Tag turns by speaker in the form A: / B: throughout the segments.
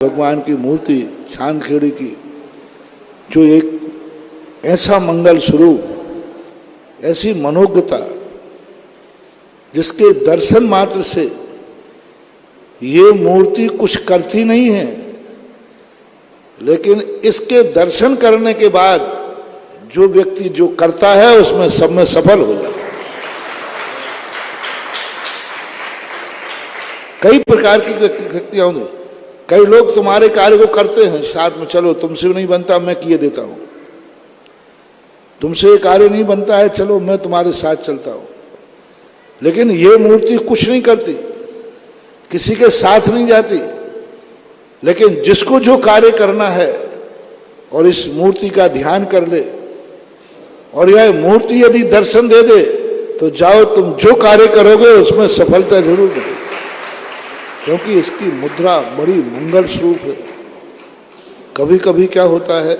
A: भगवान की मूर्ति चांदखेड़ी की, जो एक ऐसा मंगल स्वरूप, ऐसी मनोज्ञता, जिसके दर्शन मात्र से ये मूर्ति कुछ करती नहीं है, लेकिन इसके दर्शन करने के बाद जो व्यक्ति जो करता है उसमें सब में सफल हो जाता है। कई प्रकार की शक्तियां होंगी। कई लोग तुम्हारे कार्य को करते हैं साथ में, चलो तुमसे नहीं बनता मैं किए देता हूं, तुमसे कार्य नहीं बनता है चलो मैं तुम्हारे साथ चलता हूं। लेकिन ये मूर्ति कुछ नहीं करती, किसी के साथ नहीं जाती, लेकिन जिसको जो कार्य करना है और इस मूर्ति का ध्यान कर ले और यह मूर्ति यदि दर्शन दे दे तो जाओ तुम जो कार्य करोगे उसमें सफलता जरूर मिलेगी, क्योंकि इसकी मुद्रा बड़ी मंगल स्वरूप है। कभी कभी क्या होता है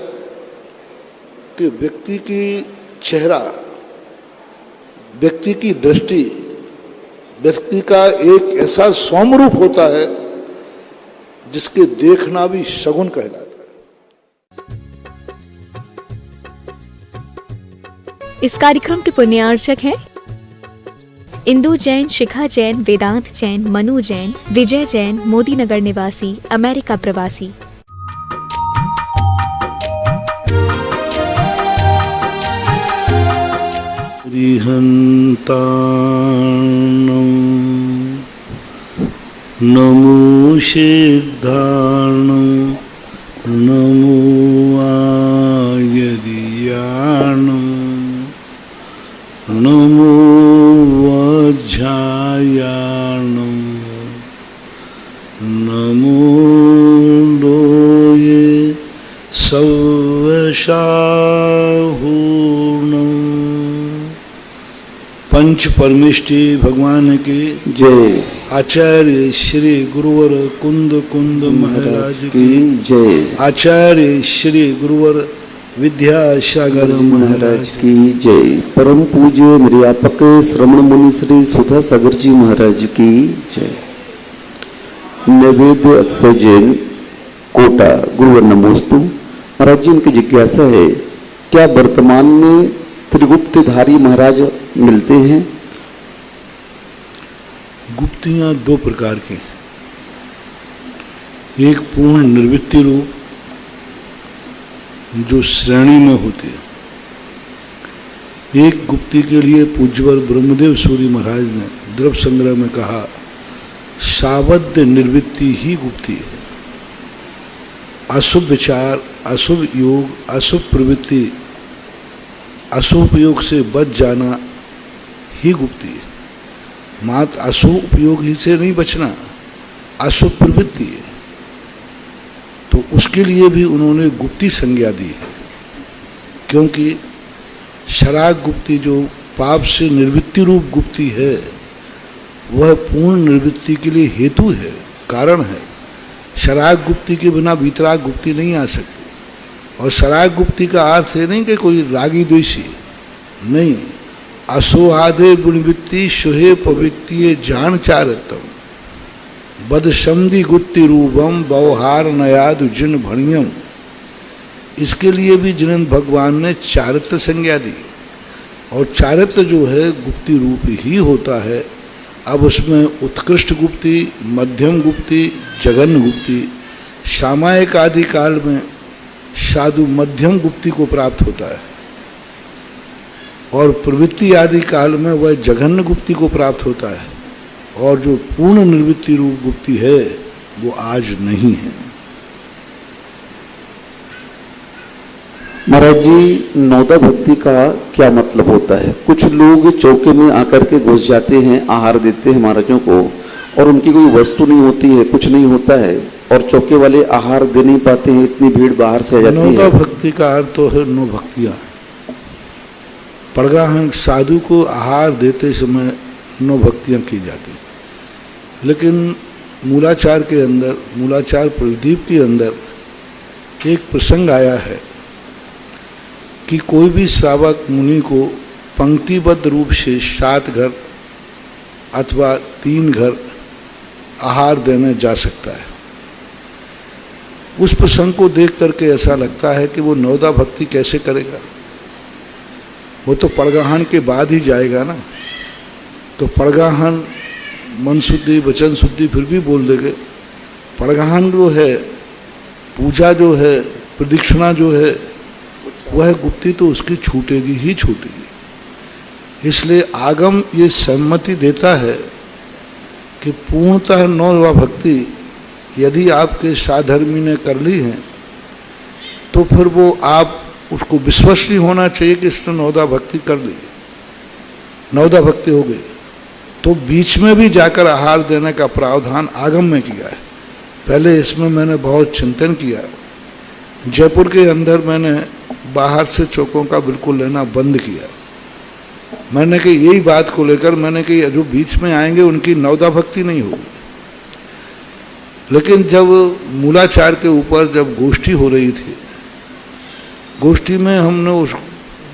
A: कि व्यक्ति की चेहरा, व्यक्ति की दृष्टि, व्यक्ति का एक ऐसा सौम्य रूप होता है जिसके देखना भी शगुन कहलाता है।
B: इस कार्यक्रम के पुण्यार्चक हैं इंदु जैन, शिखा जैन, वेदांत जैन, मनु जैन, विजय जैन, मोदी नगर निवासी, अमेरिका प्रवासी।
A: नमो सिद्धार्णं नमो आयर्याणं नमो वज्रायाणं नमो लोये सवशाहूर्णं। पंच परमेष्टि भगवान की
C: जय।
A: आचार्य श्री गुरुवर कुंद कुंद महाराज की
C: जय।
A: आचार्य श्री गुरुवर विद्यासागर
C: महाराज की जय। परम पूज्य निर्यापक श्रमण मुनि श्री सुधा सागर जी महाराज की जय। नैवेद्य अक्षय जैन, कोटा, गुरुवर नमोस्तु। महाराज जी, उनकी जिज्ञासा है, क्या वर्तमान में त्रिगुप्तधारी महाराज मिलते हैं?
A: गुप्तियां दो प्रकार की, एक पूर्ण निर्वृत्ति रूप जो श्रेणी में होती है, एक गुप्ति के लिए पूज्यवर ब्रह्मदेव सूर्य महाराज ने द्रव्य संग्रह में कहा, सावध्य निर्वृत्ति ही गुप्ति है। अशुभ विचार, अशुभ योग, अशुभ प्रवृत्ति, अशुभ उपयोग से बच जाना ही गुप्ति है। मात्र अशुभ उपयोग ही से नहीं बचना, अशुभ प्रवृत्ति है, तो उसके लिए भी उन्होंने गुप्ति संज्ञा दी है। क्योंकि शराग गुप्ति जो पाप से निर्वृत्ति रूप गुप्ति है, वह पूर्ण निर्वृत्ति के लिए हेतु है, कारण है। शराग गुप्ति के बिना वीतराग गुप्ति नहीं आ सकती। और शराग गुप्ति का अर्थ है नहीं कि कोई रागी द्वेषी, नहीं। असोहादे गुणवृत्ति शुहे पवित्तिये जान चारतम बदशमदि गुत्ति रूपम व्यवहार नयाद जिन भणियम। इसके लिए भी जिनेन्द्र भगवान ने चारित्र संज्ञा दी, और चारित्र जो है गुप्ति रूप ही होता है। अब उसमें उत्कृष्ट गुप्ति, मध्यम गुप्ति, जघन्य गुप्ति, सामायिक आदि काल में साधु मध्यम गुप्ति को प्राप्त होता है, और प्रवृत्ति आदि काल में वह जघन्य गुप्ति को प्राप्त होता है, और जो पूर्ण निर्वृत्ति रूप गुप्ति है वो आज नहीं है।
C: महाराज जी, नौदा भक्ति का क्या मतलब होता है? कुछ लोग चौके में आकर के घुस जाते हैं, आहार देते हैं महाराजों को, और उनकी कोई वस्तु नहीं होती है, कुछ नहीं होता है, और चौके वाले आहार दे नहीं पाते हैं, इतनी भीड़ बाहर से आ जाती है।
A: नौदा भक्ति का अर्थ तो है नौ भक्तियां। पड़गाहन साधु को आहार देते समय नौ भक्तियां की जाती, लेकिन मूलाचार के अंदर, मूलाचार प्रदीप के अंदर एक प्रसंग आया है कि कोई भी श्रावक मुनि को पंक्तिबद्ध रूप से 7 घर अथवा 3 घर आहार देने जा सकता है। उस प्रसंग को देख करके ऐसा लगता है कि वो नवदा भक्ति कैसे करेगा, वो तो पड़गाहन के बाद ही जाएगा ना। तो पड़गाहन मन शुद्धि वचन शुद्धि फिर भी बोल देंगे, पड़गाहन जो है, पूजा जो है, प्रदक्षिणा जो है, वह गुप्ती तो उसकी छूटेगी ही छूटेगी। इसलिए आगम ये सम्मति देता है कि पूर्णतः नवदा भक्ति यदि आपके साधर्मी ने कर ली है तो फिर वो आप उसको विश्वास नहीं होना चाहिए कि इसने नवदा भक्ति कर ली, नवदा भक्ति हो गई। तो बीच में भी जाकर आहार देने का प्रावधान आगम में किया है। पहले इसमें मैंने बहुत चिंतन किया। जयपुर के अंदर मैंने बाहर से चौकों का बिल्कुल लेना बंद किया। मैंने कि यही बात को लेकर मैंने कि जो बीच में आएंगे उनकी नवदा भक्ति नहीं होगी। लेकिन जब मूलाचार के ऊपर जब गोष्ठी हो रही थी, गोष्ठी में हमने उस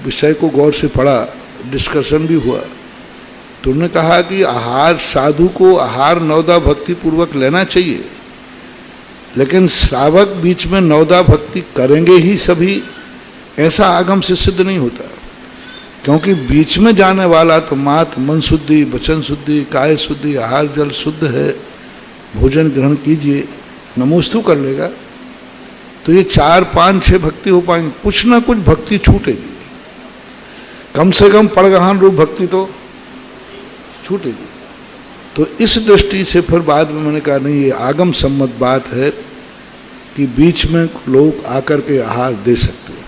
A: विषय को गौर से पढ़ा, डिस्कशन भी हुआ, तो उन्होंने कहा कि आहार, साधु को आहार नवदा भक्ति पूर्वक लेना चाहिए, लेकिन श्रावक बीच में नवदा भक्ति करेंगे ही सभी, ऐसा आगम से सिद्ध नहीं होता। क्योंकि बीच में जाने वाला तो मात्र मन शुद्धि, वचन शुद्धि, काय शुद्धि, आहार जल शुद्ध है, भोजन ग्रहण कीजिए, नमोस्तु कर लेगा, तो ये 4, 5, 6 भक्ति हो पाएंगे। कुछ ना कुछ भक्ति छूटेगी, कम से कम पड़गाहन रूप भक्ति तो छूटेगी। तो इस दृष्टि से फिर बाद में मैंने कहा नहीं, ये आगम सम्मत बात है कि बीच में लोग आकर के आहार दे सकते हैं।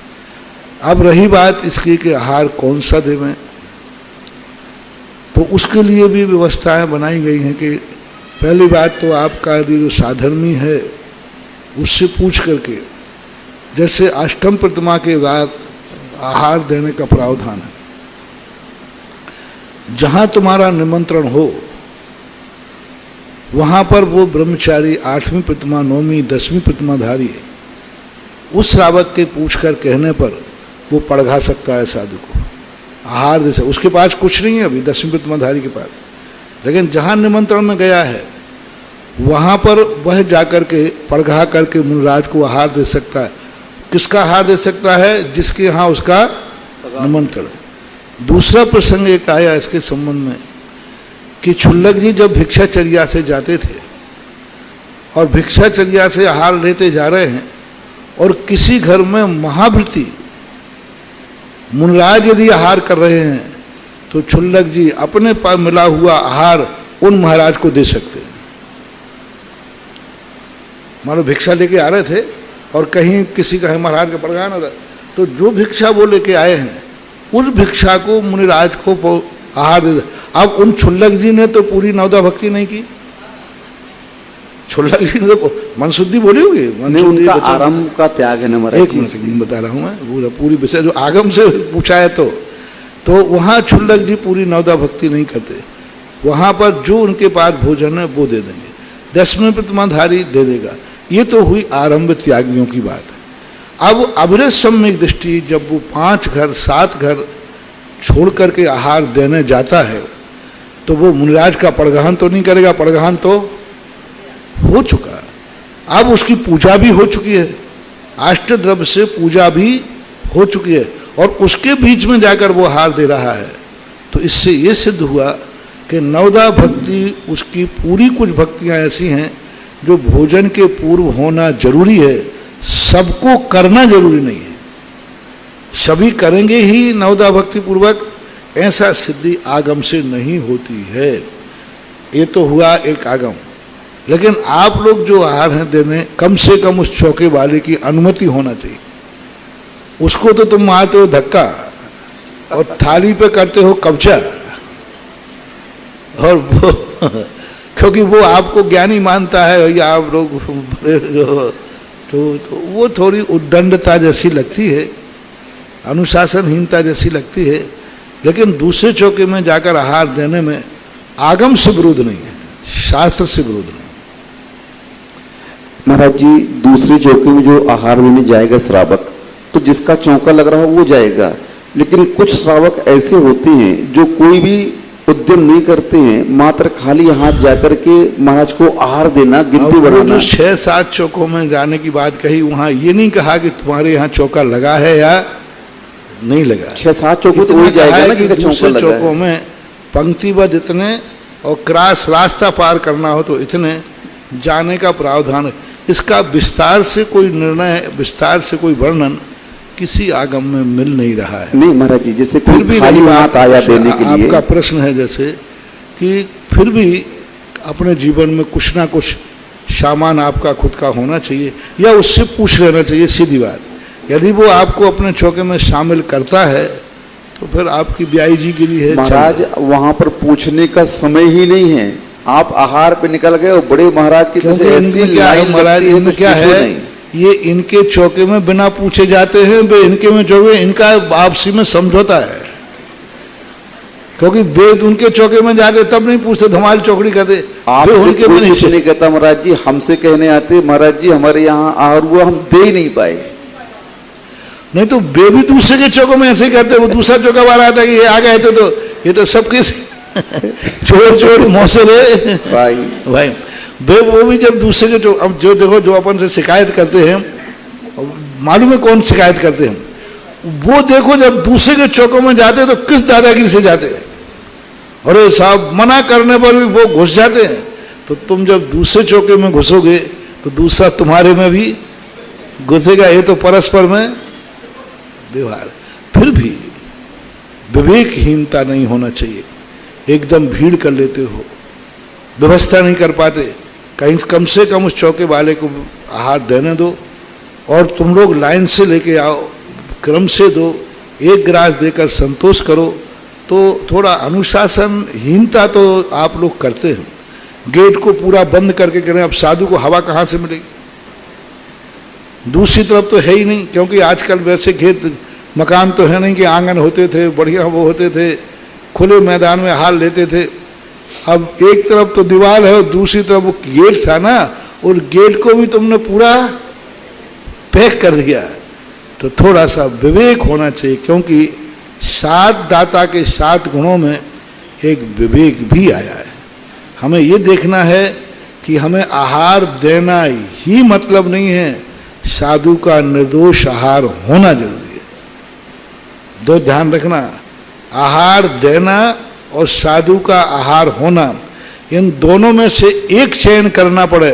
A: अब रही बात इसकी कि आहार कौन सा देवें, तो उसके लिए भी व्यवस्थाएं बनाई गई हैं कि पहली बात तो आपका यदि जो साधर्मी है उससे पूछ करके, जैसे अष्टम प्रतिमा के बाद आहार देने का प्रावधान है, जहाँ तुम्हारा निमंत्रण हो वहाँ पर वो ब्रह्मचारी 8वीं प्रतिमा, 9वीं, 10वीं प्रतिमाधारी है, उस श्रावक के पूछ कर कहने पर वो पड़घा सकता है साधु को, आहार दे सकता। उसके पास कुछ नहीं है अभी 10वीं प्रतिमाधारी के पास, लेकिन जहाँ निमंत्रण में गया है वहाँ पर वह जाकर के पड़घा करके मुनिराज को आहार दे सकता है। किसका आहार दे सकता है? जिसके यहाँ उसका निमंत्रण है। दूसरा प्रसंग एक आया इसके संबंध में कि छुल्लक जी जब भिक्षाचर्या से जाते थे और भिक्षाचर्या से आहार लेते जा रहे हैं और किसी घर में महाभृति मुनिराज यदि आहार कर रहे हैं तो छुल्लक जी अपने पास मिला हुआ आहार उन महाराज को दे सकते हैं। मानो भिक्षा लेके आ रहे थे और कहीं किसी का महाराज का पड़गा ना था, तो जो भिक्षा वो लेके आए हैं उस भिक्षा को मुनिराज को आहार दे। अब उन छुल्लक जी ने तो पूरी नवदा भक्ति नहीं की, छुल्लक जी ने तो मनशुद्धि बोली होगी,
C: उनका आरंभ का त्याग है ना।
A: एक मिनट बता रहा हूँ मैं, पूरी विषय जो आगम से पूछा है तो वहाँ छुल्लक जी पूरी नवदा भक्ति नहीं करते। वहाँ पर जो उनके पास भोजन है वो दे देंगे, 10वीं प्रतिमाधारी दे देगा। ये तो हुई आरंभ त्यागियों की बात। अब अभिरत सम्यक दृष्टि जब वो 5 घर 7 घर छोड़ करके आहार देने जाता है तो वो मुनिराज का पड़गहन तो नहीं करेगा, पड़गहन तो हो चुका, अब उसकी पूजा भी हो चुकी है, अष्टद्रव्य से पूजा भी हो चुकी है और उसके बीच में जाकर वो आहार दे रहा है। तो इससे ये सिद्ध हुआ कि नवदा भक्ति उसकी पूरी कुछ भक्तियां ऐसी हैं जो भोजन के पूर्व होना जरूरी है, सबको करना जरूरी नहीं है। सभी करेंगे ही नवदा भक्ति पूर्वक, ऐसा सिद्धि आगम से नहीं होती है। ये तो हुआ एक आगम। लेकिन आप लोग जो आहार हैं देने, कम से कम उस चौके वाले की अनुमति होना चाहिए। उसको तो तुम मारते हो धक्का और थाली पे करते हो कब्जा, और वो क्योंकि वो आपको ज्ञानी मानता है या आप लोग तो वो थोड़ी उद्दंडता जैसी लगती है, अनुशासनहीनता जैसी लगती है। लेकिन दूसरे चौके में जाकर आहार देने में आगम से विरोध नहीं है, शास्त्र से विरोध नहीं।
C: महाराज जी, दूसरे चौके में जो आहार देने जाएगा श्रावक, तो जिसका चौका लग रहा हो वो जाएगा, लेकिन कुछ श्रावक ऐसे होते हैं जो कोई भी उद्यम नहीं करते हैं, मात्र खाली हाथ जाकर के महाराज को आहार देना, गिनती
A: अब वो
C: बढ़ाना।
A: जो 6-7 चौकों में जाने की बात कही, वहां ये नहीं कहा कि तुम्हारे यहाँ चौका लगा है या नहीं लगा।
C: 6-7 चौकों तो
A: इतना
C: वही
A: कहा
C: जाएगा
A: है
C: ना
A: कि
C: जिनका चौका
A: दूसरे
C: लगा
A: चौकों
C: है।
A: में पंक्तिबद्ध इतने और क्रॉस रास्ता पार करना हो तो इतने जाने का प्रावधान है। इसका विस्तार से कोई निर्णय, विस्तार से कोई वर्णन किसी आगम में मिल नहीं रहा है।
C: नहीं महाराज जी, जैसे
A: फिर
C: कोई
A: भी
C: खाली
A: रही
C: हाथ
A: बात,
C: आया देने के लिए,
A: आपका प्रश्न है जैसे कि फिर भी अपने जीवन में कुछ ना कुछ सामान आपका खुद का होना चाहिए या उससे पूछ लेना चाहिए। सीधी बात, यदि वो आपको अपने चौके में शामिल करता है तो फिर आपकी ब्याई जी गिरी है।
C: महाराज वहां पर पूछने का समय ही नहीं है, आप आहार पे निकल गए और बड़े महाराज की
A: क्योंकि
C: ऐसी
A: इनमें क्या है
C: लाइन
A: महाराज,
C: लगती है,
A: इनमें
C: कुछ
A: क्या
C: पूछो
A: है,
C: नहीं।
A: ये इनके चौके में बिना पूछे जाते हैं, वे इनके में चौके, इनका आपसी में समझौता है। क्योंकि वेद उनके चौके में जाके तब नहीं पूछते, धमाल चौकड़ी करते,
C: आप
A: वे उनके में
C: कुछ
A: नहीं।
C: नहीं कहता महाराज जी, हमसे कहने आते महाराज जी हमारे यहाँ आहार हुआ, हम दे ही नहीं पाए।
A: नहीं तो वे भी दूसरे के चौकों में ऐसे ही करते, वो दूसरा चौका वाला आता है कि ये आ गए तो ये तो सबके चोर चोर मौसरे
C: भाई
A: भाई। वे वो भी जब दूसरे के चौक, अब जो देखो जो अपन से शिकायत करते हैं, मालूम है कौन शिकायत करते हैं, वो देखो जब दूसरे के चौकों में जाते हैं तो किस दादागिरी से जाते हैं। अरे साहब मना करने पर भी वो घुस जाते हैं। तो तुम जब दूसरे चौके में घुसोगे तो दूसरा तुम्हारे में भी घुसेगा। ये तो परस्पर में व्यवहार। फिर भी विवेकहीनता नहीं होना चाहिए। एकदम भीड़ कर लेते हो, व्यवस्था नहीं कर पाते, कहीं कम से कम उस चौके वाले को आहार देने दो और तुम लोग लाइन से लेके आओ, क्रम से दो, एक गिलास देकर संतोष करो। तो थोड़ा अनुशासनहीनता तो आप लोग करते हैं। गेट को पूरा बंद करके करें, अब साधु को हवा कहाँ से मिलेगी? दूसरी तरफ तो है ही नहीं, क्योंकि आजकल वैसे खेत मकान तो है नहीं कि आंगन होते थे, बढ़िया वो होते थे, खुले मैदान में हाल लेते थे। अब एक तरफ तो दीवार है और दूसरी तरफ वो गेट था ना, और गेट को भी तुमने पूरा पैक कर दिया। तो थोड़ा सा विवेक होना चाहिए, क्योंकि 7 दाता के 7 गुणों में एक विवेक भी आया है। हमें ये देखना है कि हमें आहार देना ही मतलब नहीं है, साधु का निर्दोष आहार होना जरूरी है। दो ध्यान रखना, आहार देना और साधु का आहार होना, इन दोनों में से एक चयन करना पड़े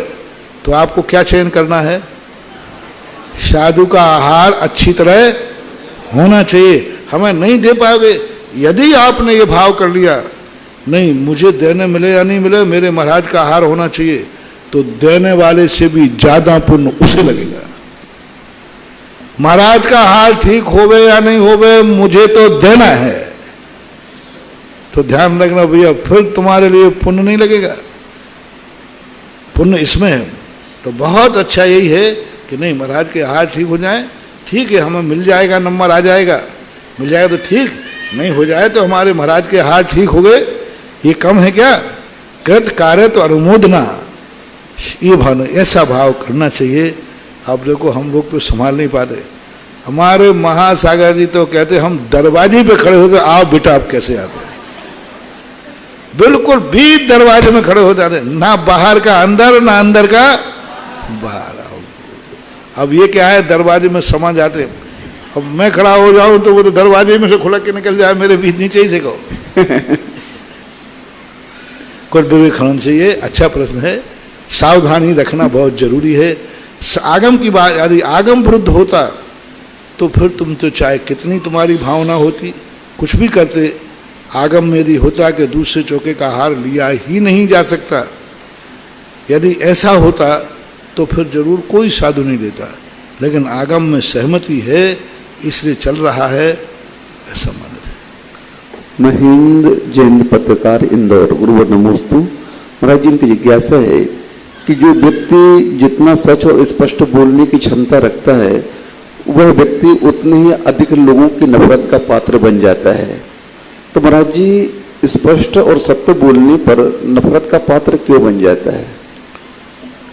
A: तो आपको क्या चयन करना है? साधु का आहार अच्छी तरह होना चाहिए। हमें नहीं दे पाओगे, यदि आपने ये भाव कर लिया नहीं मुझे देने मिले या नहीं मिले, मेरे महाराज का आहार होना चाहिए, तो देने वाले से भी ज्यादा पुण्य उसे लगेगा। महाराज का हाल ठीक होवे या नहीं होवे, मुझे तो देना है। तो ध्यान रखना भैया, फिर तुम्हारे लिए पुण्य नहीं लगेगा, पुण्य इसमें है। तो बहुत अच्छा यही है कि नहीं महाराज के हाल ठीक हो जाए, ठीक है, हमें मिल जाएगा, नंबर आ जाएगा, मिल जाएगा तो ठीक, नहीं हो जाए तो हमारे महाराज के हाल ठीक हो गए, ये कम है क्या? कृत कार्य तो अनुमोदना, ये भाव, ऐसा भाव करना चाहिए। अब देखो हम लोग तो संभाल नहीं पाते। हमारे महासागर जी तो कहते हम दरवाजे पे खड़े होते, आओ बेटा आप कैसे आते हैं, बिल्कुल बीच दरवाजे में खड़े हो जाते, ना बाहर का अंदर ना अंदर का बाहर। अब ये क्या है, दरवाजे में समा जाते। अब मैं खड़ा हो जाऊं तो वो तो दरवाजे में से खुलक के निकल जाए, मेरे बीच नीचे ही से कहो। कुछ विवेक होना चाहिए। अच्छा प्रश्न है, सावधानी रखना बहुत जरूरी है। आगम की बात, यदि आगम विरुद्ध होता तो फिर तुम तो चाहे कितनी तुम्हारी भावना होती, कुछ भी करते, आगम में यदि होता कि दूसरे चौके का हार लिया ही नहीं जा सकता, यदि ऐसा होता तो फिर जरूर कोई साधु नहीं लेता। लेकिन आगम में सहमति है, इसलिए चल रहा है, ऐसा मान।
C: मैं हिंद जैन पत्रकार इंदौर, गुरुवर नमोस्तु। महाराज जी इनकी जिज्ञासा है कि जो व्यक्ति जितना सच और स्पष्ट बोलने की क्षमता रखता है, वह व्यक्ति उतने ही अधिक लोगों की नफरत का पात्र बन जाता है। तो महाराज जी स्पष्ट और सत्य बोलने पर नफरत का पात्र क्यों बन जाता है?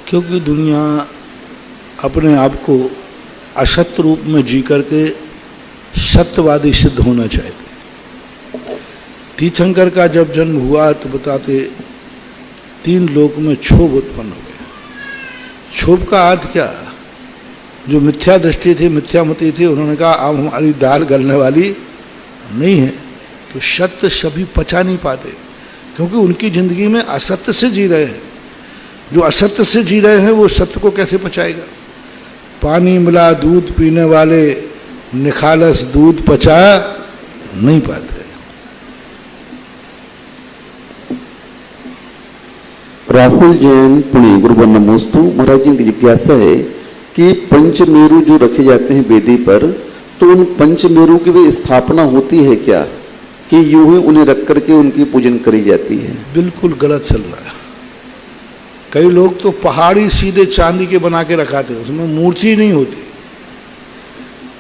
A: क्योंकि दुनिया अपने आप को असत्य रूप में जी करके सत्यवादी सिद्ध होना चाहती। तीर्थंकर का जब जन्म हुआ तो बताते 3 लोक में क्षोभ उत्पन्न हो गया। क्षोभ का अर्थ क्या? जो मिथ्या दृष्टि थी, मिथ्यामति थी, उन्होंने कहा अब हमारी दाल गलने वाली नहीं है। तो सत्य सभी पचा नहीं पाते, क्योंकि उनकी जिंदगी में असत्य से जी रहे हैं। जो असत्य से जी रहे हैं वो सत्य को कैसे पचाएगा? पानी मिला दूध पीने वाले निखालस दूध पचा नहीं पाते।
C: राहुल जैन पुणे, गुरु नमोस्तु। महाराज जी की जिज्ञासा है कि पंचमेरु जो रखे जाते हैं वेदी पर, तो उन पंचमेरु की भी स्थापना होती है क्या, कि यूं ही उन्हें रख करके उनकी पूजन करी जाती है?
A: बिल्कुल गलत चल रहा है। कई लोग तो पहाड़ी सीधे चांदी के बना के रखाते हैं, उसमें मूर्ति नहीं होती।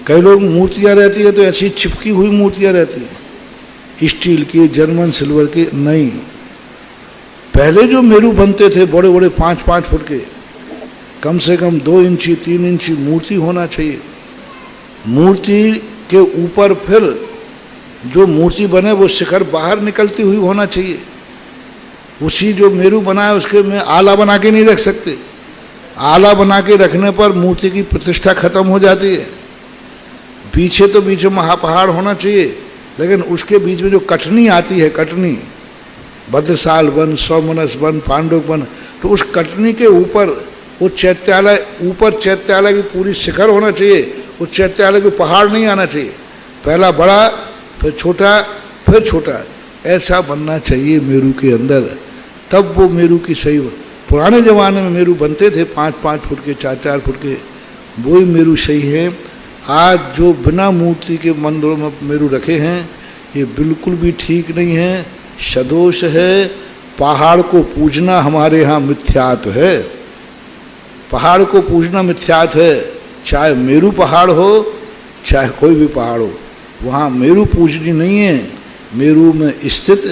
A: कई लोग मूर्तियां रहती है तो ऐसी चिपकी हुई मूर्तियां रहती हैं, स्टील की, जर्मन सिल्वर की। नहीं, पहले जो मेरू बनते थे बड़े बड़े 5-5 फुट के, कम से कम 2 इंची 3 इंची मूर्ति होना चाहिए। मूर्ति के ऊपर फिर जो मूर्ति बने वो शिखर बाहर निकलती हुई होना चाहिए। उसी जो मेरू बनाए उसके में आला बना के नहीं रख सकते। आला बना के रखने पर मूर्ति की प्रतिष्ठा खत्म हो जाती है। पीछे तो बीच में महापहाड़ होना चाहिए, लेकिन उसके बीच में जो कटनी आती है, कटनी, भद्रसाल वन, सौमनस वन, पांडव वन, तो उस कटनी के ऊपर वो चैत्यालय, ऊपर चैत्यालय की पूरी शिखर होना चाहिए। उस चैत्यालय को पहाड़ नहीं आना चाहिए। पहला बड़ा, फिर छोटा, फिर छोटा, ऐसा बनना चाहिए मेरू के अंदर, तब वो मेरू की सही। पुराने ज़माने में मेरू बनते थे 5-5 फुट के, 4-4 फुट के, वही मेरू सही है। आज जो बिना मूर्ति के मंदिरों में मेरू रखे हैं ये बिल्कुल भी ठीक नहीं है, सदोष है। पहाड़ को पूजना हमारे यहाँ मिथ्यात है। पहाड़ को पूजना मिथ्यात है, चाहे मेरू पहाड़ हो चाहे कोई भी पहाड़ हो, वहाँ मेरू पूजनी नहीं है। मेरू में स्थित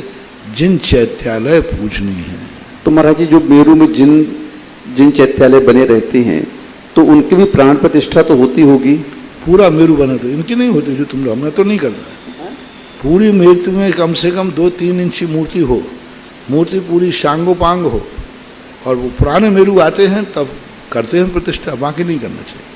A: जिन चैत्यालय पूजनी है।
C: तो महाराज जी जो मेरू में जिन चैत्यालय बने रहते हैं, तो उनकी भी प्राण प्रतिष्ठा तो होती होगी?
A: पूरा मेरू बना तो इनकी नहीं होती, जो तुम लोग, हमने तो नहीं करना। पूरी मूर्ति में कम से कम 2-3 इंची मूर्ति हो, मूर्ति पूरी शांगोपांग हो, और वो पुराने मेरू आते हैं तब करते हैं प्रतिष्ठा, बाकी नहीं करना चाहिए।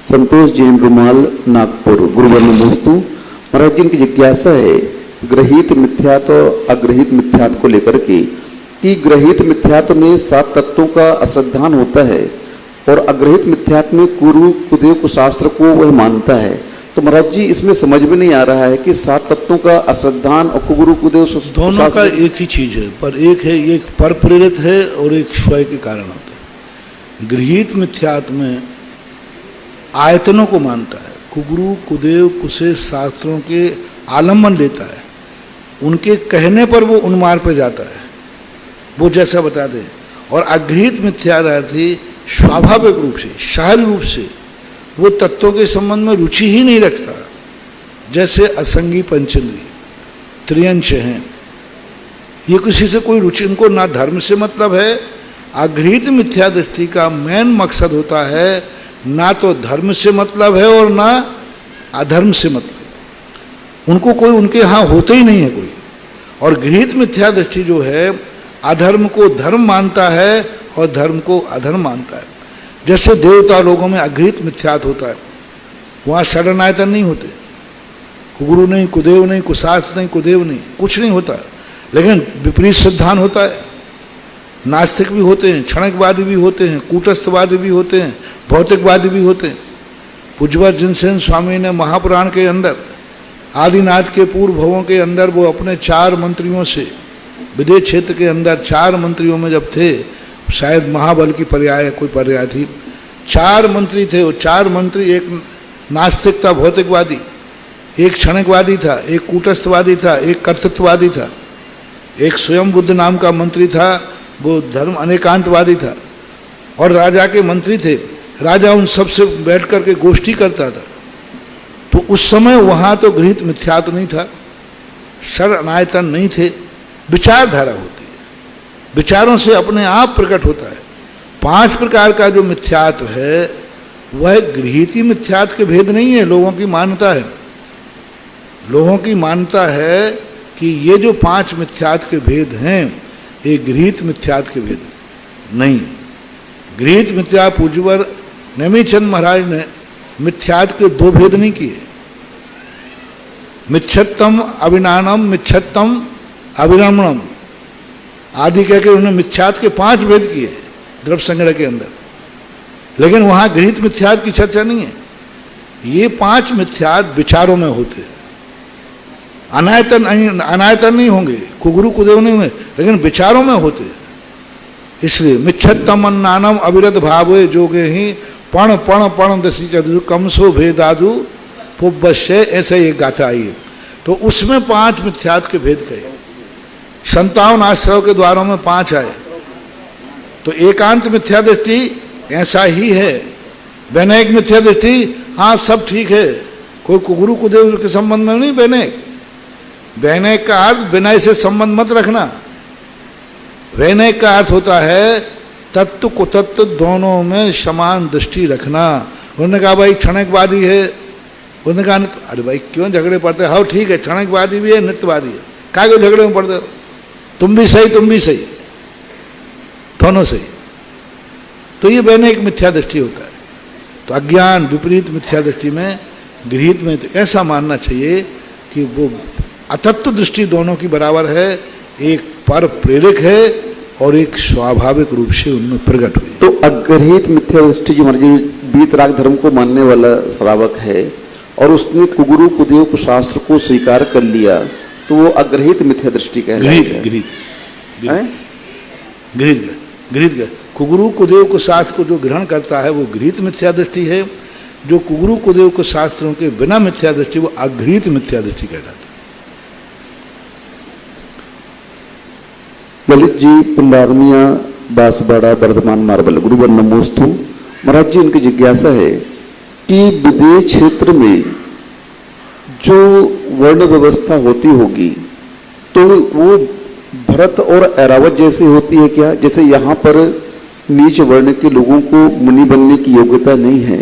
C: संतोष जैन रुमाल, नागपुर, गुरुवर नमोस्तु। महाराज जी की जिज्ञासा है ग्रहित मिथ्यात्व अग्रहित मिथ्यात्व को लेकर के, कि ग्रहित मिथ्यात्व में 7 तत्वों का अश्रद्धान होता है और अग्रहित मिथ्यात्व में कुरु कुदेव कुशास्त्र को वह मानता है। तो महाराज जी इसमें समझ में नहीं आ रहा है कि 7 तत्वों का अश्रद्धान और कुगुरु कुदेव
A: दोनों का एक ही चीज है, पर एक है, एक पर प्रेरित है और एक स्वयं के कारण होता है। गृहीत मिथ्यात्व में आयतनों को मानता है, कुगुरु कुदेव कुशे शास्त्रों के आलम्बन लेता है, उनके कहने पर वो उन्मार्ग पे जाता है, वो जैसा बता दे। और अगृहीत मिथ्यार्थी स्वाभाविक रूप से, सहज रूप से वो तत्वों के संबंध में रुचि ही नहीं रखता। जैसे असंगी पंचेंद्रिय, त्रियंश हैं, ये किसी से कोई रुचि, इनको ना धर्म से मतलब है। अगृहीत मिथ्या दृष्टि का मेन मकसद होता है ना तो धर्म से मतलब है और ना अधर्म से मतलब, उनको कोई उनके यहाँ होते ही नहीं है कोई। और गृहीत मिथ्या दृष्टि जो है अधर्म को धर्म मानता है और धर्म को अधर्म मानता है। जैसे देवता लोगों में अगृहीत मिथ्यात होता है, वहाँ षडनायतन नहीं होते, कुगुरु नहीं, कुदेव नहीं, कुशास्त्र नहीं, कुदेव नहीं, कुछ नहीं होता। लेकिन विपरीत सिद्धांत होता है, नास्तिक भी होते हैं, क्षणिकवादी भी होते हैं, कूटस्थवादी भी होते हैं, भौतिकवादी भी होते हैं। पूज्यवर जिनसेन स्वामी ने महापुराण के अंदर आदिनाथ के पूर्व भवों के अंदर वो अपने 4 मंत्रियों से, विदेश क्षेत्र के अंदर 4 मंत्रियों में जब थे, शायद महाबल की पर्याय कोई पर्याय थी, 4 मंत्री थे। वो 4 मंत्री, एक नास्तिक था भौतिकवादी, एक क्षणिकवादी था, एक कूटस्थवादी था, एक कर्तृत्ववादी था, एक स्वयं बुद्ध नाम का मंत्री था, वो धर्म अनेकांतवादी था। और राजा के मंत्री थे, राजा उन सब से बैठ करके गोष्ठी करता था। तो उस समय वहाँ तो गृहीत मिथ्यात्व नहीं था, शरणायतन नहीं थे, विचारधारा होती है, विचारों से अपने आप प्रकट होता है। 5 प्रकार का जो मिथ्यात्व है वह गृहीती मिथ्यात्व के भेद नहीं है, लोगों की मान्यता है। लोगों की मान्यता है कि ये जो 5 मिथ्यात्व के भेद हैं ये गृहीत मिथ्यात्व के भेद नहीं। गृहीत मिथ्या पूज्यवर नेमीचंद महाराज ने मिथ्यात्व के 2 भेद नहीं किए। मिच्छत्तम अभिनानम, मिच्छत्तम अभिरमणम आदि कहकर उन्होंने मिथ्यात्व के 5 भेद किए द्रव्य संग्रह के अंदर, लेकिन वहां गृहीत मिथ्यात्व की चर्चा नहीं है। ये 5 मिथ्यात्व विचारों में होते हैं, अनायतन नहीं होंगे, कुगुरु कुदेव नहीं होंगे, लेकिन विचारों में होते हैं। इसलिए मिच्छत्तम अन्नानम अविरत भावे जोगे ही पण पण पण दसी चतु कमसो भेदादु पुब्बश्य, ऐसे ये गाथा आई है। तो उसमें 5 मिथ्यात्व के भेद कहे। 57 आश्रव के द्वारों में 5 आए। तो एकांत मिथ्या दृष्टि ऐसा ही है, वैनयिक मिथ्या दृष्टि हाँ सब ठीक है, कोई गुरु कुदेव के संबंध में नहीं। वैनयिक का अर्थ विनय से संबंध मत रखना। वैनयिक का अर्थ होता है तत्व कुतत्व दोनों में समान दृष्टि रखना। उन्होंने कहा भाई क्षणिकवादी है, उन्होंने कहा अरे भाई क्यों झगड़े पड़ते हैं, हाँ ठीक है क्षणिकवादी भी है नित्यवादी है, क्या क्यों झगड़े में पड़ते हो, तुम भी सही दोनों सही। तो ये वैनयिक मिथ्या दृष्टि होता है। तो अज्ञान विपरीत मिथ्या दृष्टि में गृहीत में तो ऐसा मानना चाहिए कि वो अतत्व दृष्टि दोनों की बराबर है, एक पर प्रेरक है और एक स्वाभाविक रूप से उनमें प्रकट हुई।
C: तो अग्रहित मिथ्या दृष्टि जो हमारे वीतराग धर्म को मानने वाला श्रावक है और उसने कुगुरु कुदेव को शास्त्र को स्वीकार कर लिया, तो वो अग्रहित मिथ्या दृष्टि कहलाएगी।
A: गृहीत कुगुरु कुदेव को शास्त्र को जो ग्रहण करता है वो गृहीत मिथ्या दृष्टि है। जो कुगुरु कुदेव को शास्त्रों के बिना मिथ्या दृष्टि वो अगृहीत मिथ्या दृष्टि कहलाता है।
C: ललित जी पुंडारमिया बांसवाड़ा वर्धमान मार्बल गुरुवर नमोस्तु। महाराज जी उनकी जिज्ञासा है कि विदेश क्षेत्र में जो वर्ण व्यवस्था होती होगी तो वो भरत और ऐरावत जैसी होती है क्या? जैसे यहाँ पर नीच वर्ण के लोगों को मुनि बनने की योग्यता नहीं है,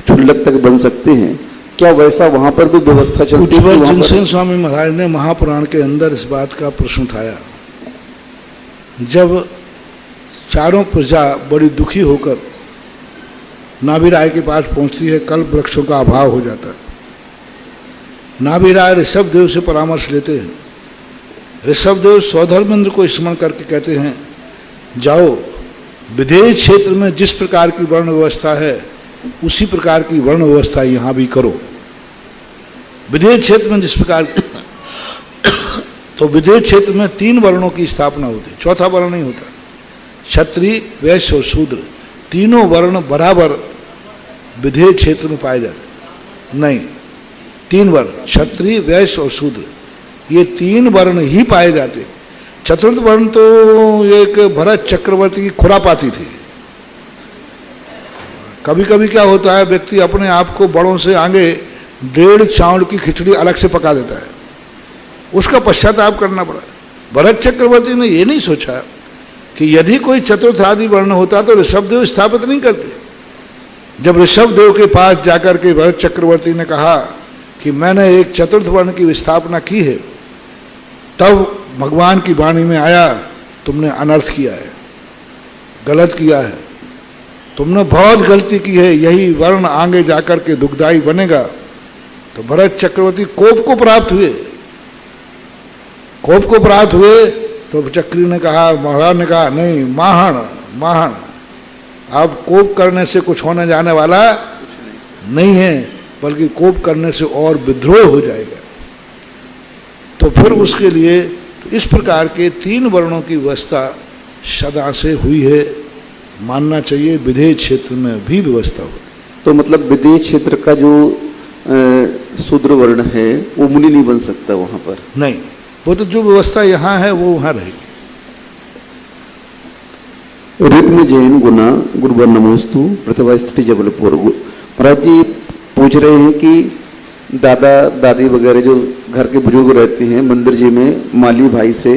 C: क्षुल्लक तक बन सकते हैं, क्या वैसा वहां पर भी व्यवस्था चलती है?
A: जिनसेन स्वामी महाराज ने महापुराण के अंदर इस बात का प्रश्न उठाया। जब चारों प्रजा बड़ी दुखी होकर नाभिराय के पास पहुंचती है, कल्प वृक्षों का अभाव हो जाता है। नाभिराय ऋषभदेव से परामर्श लेते हैं। ऋषभदेव स्वधर्मेंद्र को स्मरण करके कहते हैं जाओ विदेश क्षेत्र में जिस प्रकार की वर्ण व्यवस्था है उसी प्रकार की वर्ण व्यवस्था यहाँ भी करो। विदेश क्षेत्र में जिस प्रकार तो विदेश क्षेत्र में 3 वर्णों की स्थापना होती है, चौथा वर्ण नहीं होता। क्षत्रिय वैश्य और शूद्र तीनों वर्ण बराबर विदेश क्षेत्र में पाए जाते नहीं। 3 वर्ण क्षत्रिय वैश्य और शूद्र ये 3 वर्ण ही पाए जाते। चतुर्थ वर्ण तो एक भरत चक्रवर्ती की खुरापाती थी। कभी कभी क्या होता है व्यक्ति अपने आप को बड़ों से आगे 1.5 चावल की खिचड़ी अलग से पका देता है, उसका पश्चाताप करना पड़ा। भरत चक्रवर्ती ने ये नहीं सोचा कि यदि कोई चतुर्थ आदि वर्ण होता तो ऋषभदेव स्थापित नहीं करते। जब ऋषभदेव के पास जाकर के भरत चक्रवर्ती ने कहा कि मैंने एक चतुर्थ वर्ण की स्थापना की है, तब भगवान की वाणी में आया तुमने अनर्थ किया है, गलत किया है, तुमने बहुत गलती की है, यही वर्ण आगे जाकर के दुखदायी बनेगा। तो भरत चक्रवर्ती कोप को प्राप्त हुए तो चक्री ने कहा, महाराज ने कहा नहीं माहण अब कोप करने से कुछ होने जाने वाला नहीं है, बल्कि कोप करने से और विद्रोह हो जाएगा। तो फिर उसके लिए तो इस प्रकार के 3 वर्णों की व्यवस्था सदा से हुई है, मानना चाहिए। विदेश क्षेत्र में भी व्यवस्था होती।
C: तो मतलब विदेश क्षेत्र का जो शूद्र वर्ण है वो मुनि नहीं बन सकता वहां पर?
A: नहीं, वो तो जो व्यवस्था यहाँ है वो वहाँ रहेगी।
C: रिद्म जैन गुना गुरुवर नमोस्तु प्रतिभा स्त्री जबलपुर। महाराज जी पूछ रहे हैं कि दादा दादी वगैरह जो घर के बुजुर्ग रहते हैं मंदिर जी में माली भाई से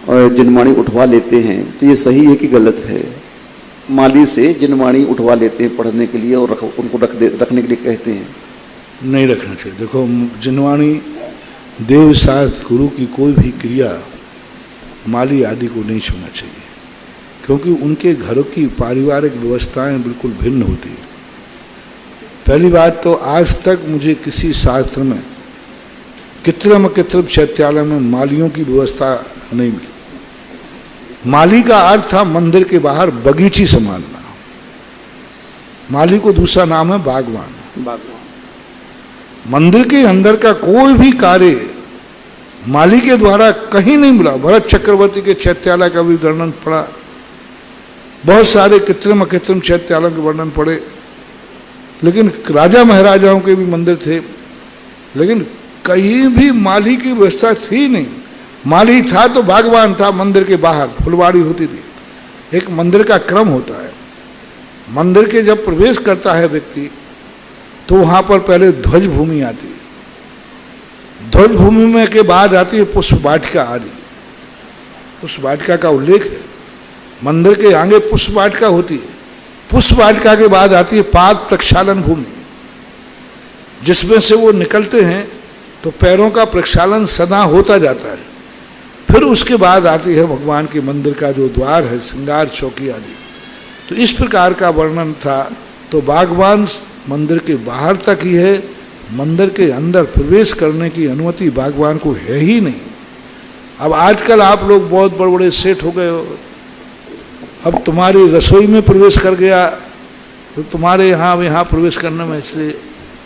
C: और जिनवाणी उठवा लेते हैं, तो ये सही है कि गलत है? माली से जिनवाणी उठवा लेते हैं पढ़ने के लिए और उनको रखने के लिए कहते हैं।
A: नहीं रखना चाहिए। देखो जिनवाणी देव शास्त्र गुरु की कोई भी क्रिया माली आदि को नहीं छूना चाहिए, क्योंकि उनके घरों की पारिवारिक व्यवस्थाएं बिल्कुल भिन्न होती हैं। पहली बात तो आज तक मुझे किसी शास्त्र में कृत्रिम चैत्यालय में मालियों की व्यवस्था नहीं मिली। माली का अर्थ था मंदिर के बाहर बगीची संभालना। माली को दूसरा नाम है बागवान। मंदिर के अंदर का कोई भी कार्य माली के द्वारा कहीं नहीं मिला। भरत चक्रवर्ती के चैत्यालय का भी वर्णन पढ़ा, बहुत सारे कृत्रिम चैत्यालयों के वर्णन पढ़े, लेकिन राजा महाराजाओं के भी मंदिर थे, लेकिन कहीं भी माली की व्यवस्था थी नहीं। माली था तो बागवान था, मंदिर के बाहर फुलवाड़ी होती थी। एक मंदिर का क्रम होता है, मंदिर के जब प्रवेश करता है व्यक्ति तो वहाँ पर पहले ध्वज भूमि आती है, ध्वज भूमि में के बाद आती है पुष्प वाटिका आदि। पुष्प वाटिका का उल्लेख है, मंदिर के आगे पुष्प वाटिका होती है। पुष्प वाटिका के बाद आती है पाद प्रक्षालन भूमि, जिसमें से वो निकलते हैं तो पैरों का प्रक्षालन सदा होता जाता है। फिर उसके बाद आती है भगवान के मंदिर का जो द्वार है, श्रृंगार चौकी आदि। तो इस प्रकार का वर्णन था। तो बागवान मंदिर के बाहर तक ही है, मंदिर के अंदर प्रवेश करने की अनुमति बागवान को है ही नहीं। अब आजकल आप लोग बहुत बड़े बड़े सेठ हो गए हो, अब तुम्हारी रसोई में प्रवेश कर गया तो तुम्हारे यहाँ प्रवेश करने में, इसलिए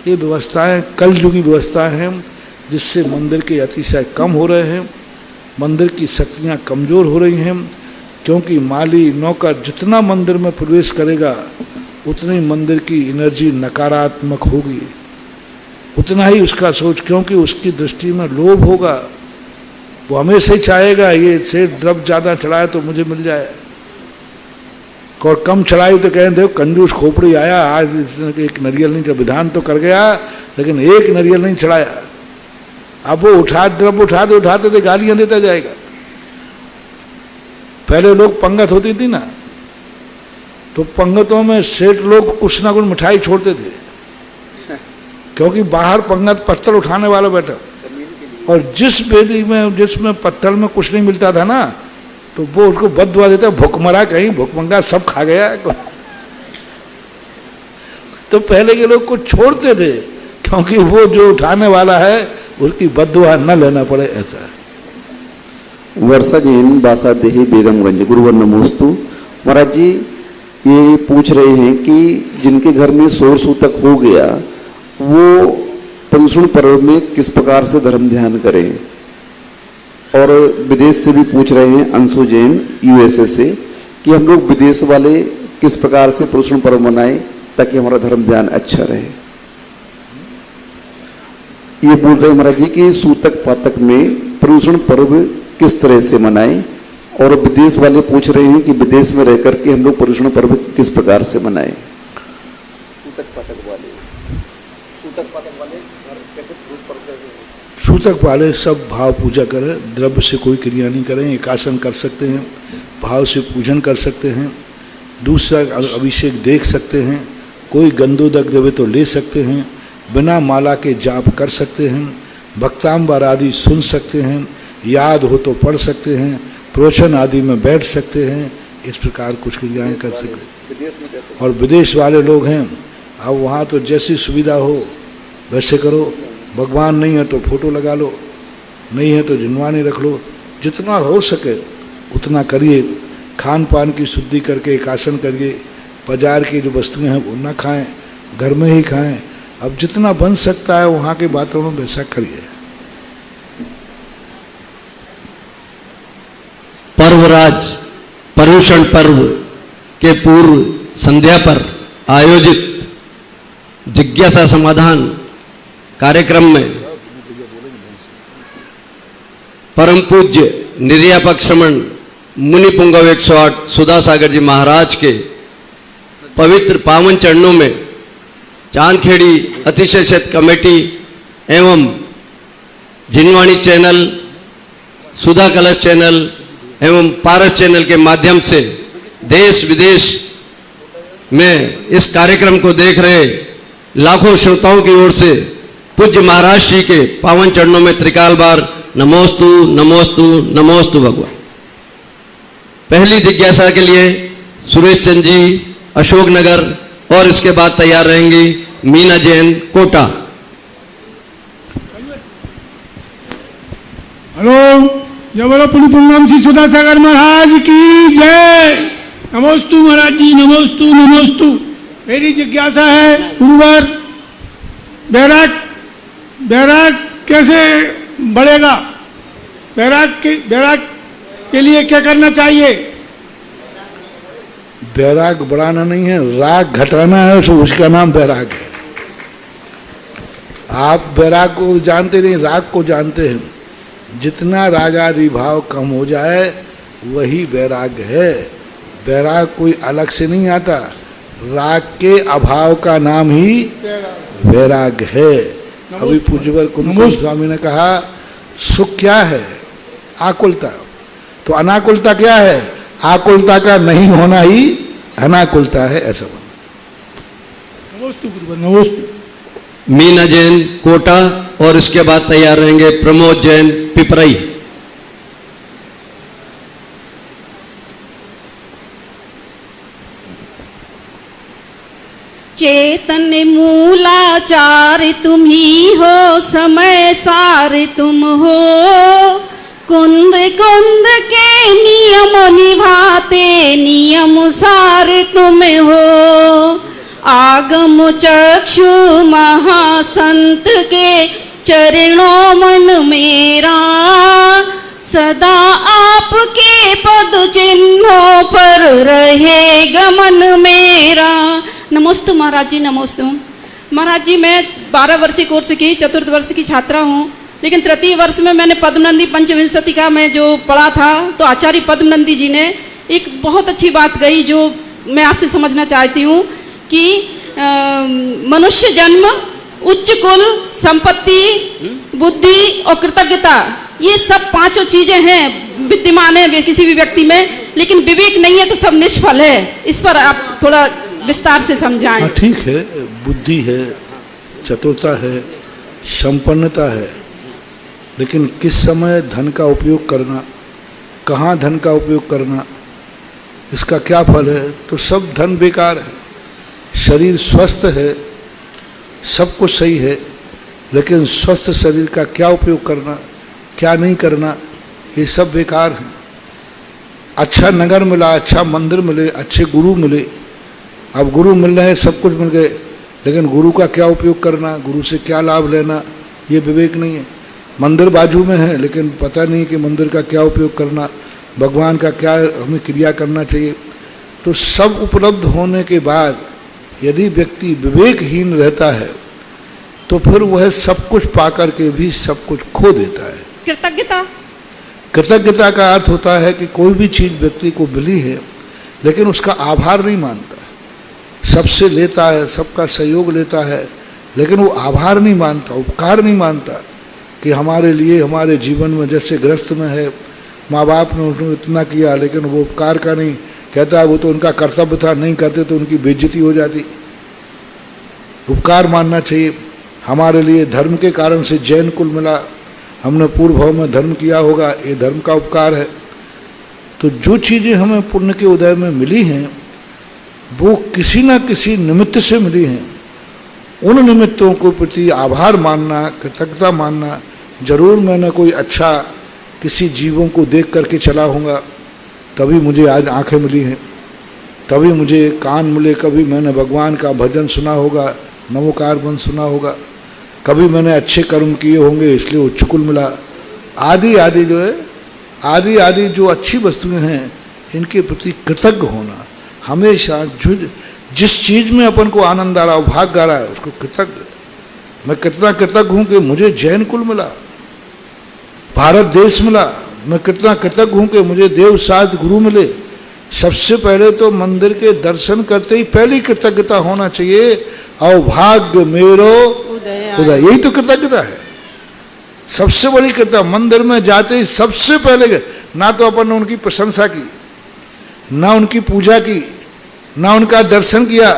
A: ये व्यवस्थाएं कलयुगी व्यवस्थाएं हैं, जिससे मंदिर के अतिशय कम हो रहे हैं, मंदिर की शक्तियाँ कमज़ोर हो रही हैं। क्योंकि माली नौकर जितना मंदिर में प्रवेश करेगा उतनी मंदिर की एनर्जी नकारात्मक होगी, उतना ही उसका सोच, क्योंकि उसकी दृष्टि में लोभ होगा। वो हमेशा ही चाहेगा ये सेठ द्रव्य ज़्यादा चढ़ाए तो मुझे मिल जाए, और कम चढ़ाई तो कहें देखो कंजूस खोपड़ी आया, आज इसने एक नारियल नहीं, विधान तो कर गया लेकिन एक नारियल नहीं चढ़ाया। अब वो द्रव्य उठाते थे गालियाँ देता जाएगा। पहले लोग पंगत होती थी ना, तो पंगतों में सेठ लोग कुछ ना कुछ मिठाई छोड़ते थे, क्योंकि बाहर पंगत पत्थर उठाने वाला बैठा, और जिस बेदी में जिसमें पत्थर में कुछ नहीं मिलता था ना, तो वो उसको बददुआ देता, भुखमरा कहीं भुखमंगा सब खा गया। तो पहले के लोग कुछ छोड़ते थे, क्योंकि वो जो उठाने वाला है उसकी बददुआ न लेना पड़े, ऐसा।
C: वर्षा जैन बासादेही बेगमगंज, गुरुवर नमोस्तु। महाराज जी ये पूछ रहे हैं कि जिनके घर में शोर सूतक हो गया वो पर्युषण पर्व में किस प्रकार से धर्म ध्यान करें। और विदेश से भी पूछ रहे हैं अंशु जैन यूएसए से कि हम लोग विदेश वाले किस प्रकार से पर्युषण पर्व मनाएं ताकि हमारा धर्म ध्यान अच्छा रहे। ये बोल रहे हैं महाराज जी कि सूतक पातक में पर्युषण पर्व किस तरह से मनाएं, और विदेश वाले पूछ रहे हैं कि विदेश में रह करके हम लोग पर्युषण पर्व किस प्रकार से मनाएं। सूतक पातक वाले कैसे
A: सूतक वाले सब भाव पूजा करें, द्रव्य से कोई क्रिया नहीं करें, एकासन कर सकते हैं, भाव से पूजन कर सकते हैं, दूसरा अभिषेक देख सकते हैं, कोई गंधोदक देवे तो ले सकते हैं, बिना माला के जाप कर सकते हैं, भक्तांबर आदि सुन सकते हैं, याद हो तो पढ़ सकते हैं, प्रवचन आदि में बैठ सकते हैं। इस प्रकार कुछ क्रियाएँ कर सकते हैं। और विदेश वाले लोग हैं, अब वहाँ तो जैसी सुविधा हो वैसे करो। भगवान नहीं है तो फोटो लगा लो, नहीं है तो जिनवानी रख लो, जितना हो सके उतना करिए। खान पान की शुद्धि करके एकासन करिए, बाजार की जो वस्तुएं हैं वो ना खाएं, घर में ही खाएं। अब जितना बन सकता है वहाँ के वातावरण में वैसा करिए।
D: पर्वराज पर्युषण पर्व के पूर्व संध्या पर आयोजित जिज्ञासा समाधान कार्यक्रम में परम पूज्य निर्यापक श्रमण मुनि पुंगव 108 सुधा सागर जी महाराज के पवित्र पावन चरणों में चांदखेड़ी अतिशय क्षेत्र कमेटी एवं जिनवाणी चैनल, सुधा कलश चैनल एवं पारस चैनल के माध्यम से देश विदेश में इस कार्यक्रम को देख रहे लाखों श्रोताओं की ओर से पूज्य महाराज श्री के पावन चरणों में त्रिकाल बार नमोस्तु नमोस्तु नमोस्तु भगवान। पहली जिज्ञासा के लिए सुरेश चंद जी अशोकनगर और इसके बाद तैयार रहेंगी मीना जैन कोटा।
E: हेलो, जय बोलो पुण्यपुंगम श्री सुधासागर महाराज की जय। नमोस्तु महाराज जी, नमोस्तु नमोस्तु। मेरी जिज्ञासा है गुरुवार बैराग कैसे बढ़ेगा? बैराग के लिए क्या करना चाहिए?
A: बैराग बढ़ाना नहीं है, राग घटाना है, उसका नाम बैराग है। आप बैराग को जानते नहीं, राग को जानते हैं। जितना रागादि भाव कम हो जाए वही बैराग है। बैराग कोई अलग से नहीं आता, राग के अभाव का नाम ही बैराग है। अभी पूज्यवर कुंद स्वामी ने कहा सुख क्या है? आकुलता। तो अनाकुलता क्या है? आकुलता का नहीं होना ही अनाकुलता है, ऐसा
E: नमोस्तु गुरुवर, नमोस्तु।
D: मीना जैन कोटा और इसके बाद तैयार रहेंगे प्रमोद जैन पिपराई।
F: चेतन मूलाचार तुम ही हो, समय सार तुम हो, कुंद कुंद के नियम निभाते नियम सार तुम हो। आगम चक्षु महासंत के चरणों मन मेरा, सदा आपके पद चिन्हों पर रहे गमन मेरा। नमोस्तु महाराज जी, नमोस्तु महाराज जी। मैं 12 वर्षीय कोर्स की चतुर्थ वर्ष की छात्रा हूँ, लेकिन तृतीय वर्ष में मैंने पद्मनंदी पंचविंशति का मैं जो पढ़ा था, तो आचार्य पद्मनंदी जी ने एक बहुत अच्छी बात कही जो मैं आपसे समझना चाहती हूँ कि मनुष्य जन्म, उच्च कुल, संपत्ति, बुद्धि और कृतज्ञता, ये सब पांचों चीजें हैं विद्यमान है किसी भी व्यक्ति में, लेकिन विवेक नहीं है तो सब निष्फल है। इस पर आप थोड़ा विस्तार से समझाएं।
A: ठीक है, बुद्धि है, चतुरता है, संपन्नता है, लेकिन किस समय धन का उपयोग करना, कहाँ धन का उपयोग करना, इसका क्या फल है? तो सब धन बेकार है। शरीर स्वस्थ है, सब कुछ सही है, लेकिन स्वस्थ शरीर का क्या उपयोग करना, क्या नहीं करना, ये सब बेकार है। अच्छा नगर मिला, अच्छा मंदिर मिले, अच्छे गुरु मिले, अब गुरु मिल रहे हैं, सब कुछ मिल गए, लेकिन गुरु का क्या उपयोग करना, गुरु से क्या लाभ लेना, ये विवेक नहीं है। मंदिर बाजू में है, लेकिन पता नहीं कि मंदिर का क्या उपयोग करना, भगवान का क्या हमें क्रिया करना चाहिए। तो सब उपलब्ध होने के बाद यदि व्यक्ति विवेकहीन रहता है तो फिर वह सब कुछ पाकर के भी सब कुछ खो देता है। कृतज्ञता का अर्थ होता है कि कोई भी चीज़ व्यक्ति को मिली है, लेकिन उसका आभार नहीं मानता। सबसे लेता है, सबका सहयोग लेता है, लेकिन वो आभार नहीं मानता, उपकार नहीं मानता कि हमारे लिए, हमारे जीवन में जैसे ग्रस्त में है, माँ बाप ने उनको इतना किया, लेकिन वो उपकार का नहीं, कहता है वो तो उनका कर्तव्य था, नहीं करते तो उनकी बेइज्जती हो जाती। उपकार मानना चाहिए। हमारे लिए धर्म के कारण से जैन कुल मिला, हमने पूर्व भाव में धर्म किया होगा, ये धर्म का उपकार है। तो जो चीज़ें हमें पुण्य के उदय में मिली हैं वो किसी न किसी निमित्त से मिली हैं। उन निमित्तों को प्रति आभार मानना, कृतज्ञता मानना। जरूर मैंने कोई अच्छा किसी जीवों को देख करके चला होगा, तभी मुझे आज आंखें मिली हैं, तभी मुझे कान मिले, कभी मैंने भगवान का भजन सुना होगा, नमोकार बंद सुना होगा, कभी मैंने अच्छे कर्म किए होंगे इसलिए उच्चकुल मिला। आदि आदि जो है, आदि आदि जो अच्छी वस्तुएं हैं, इनके प्रति कृतज्ञ होना हमेशा। जिस चीज़ में अपन को आनंद आ रहा हो, भाग आ रहा है, उसको कृतज्ञ। मैं कितना कृतज्ञ हूँ कि मुझे जैन कुल मिला, भारत देश मिला। मैं कितना कृतज्ञ हूँ कि मुझे देव साध गुरु मिले। सबसे पहले तो मंदिर के दर्शन करते ही पहली कृतज्ञता होना चाहिए, अभाग्य मेरो उदय। यही तो कृतज्ञता है, सबसे बड़ी कृतज्ञता। मंदिर में जाते ही सबसे पहले ना तो अपन ने उनकी प्रशंसा की, ना उनकी पूजा की, ना उनका दर्शन किया,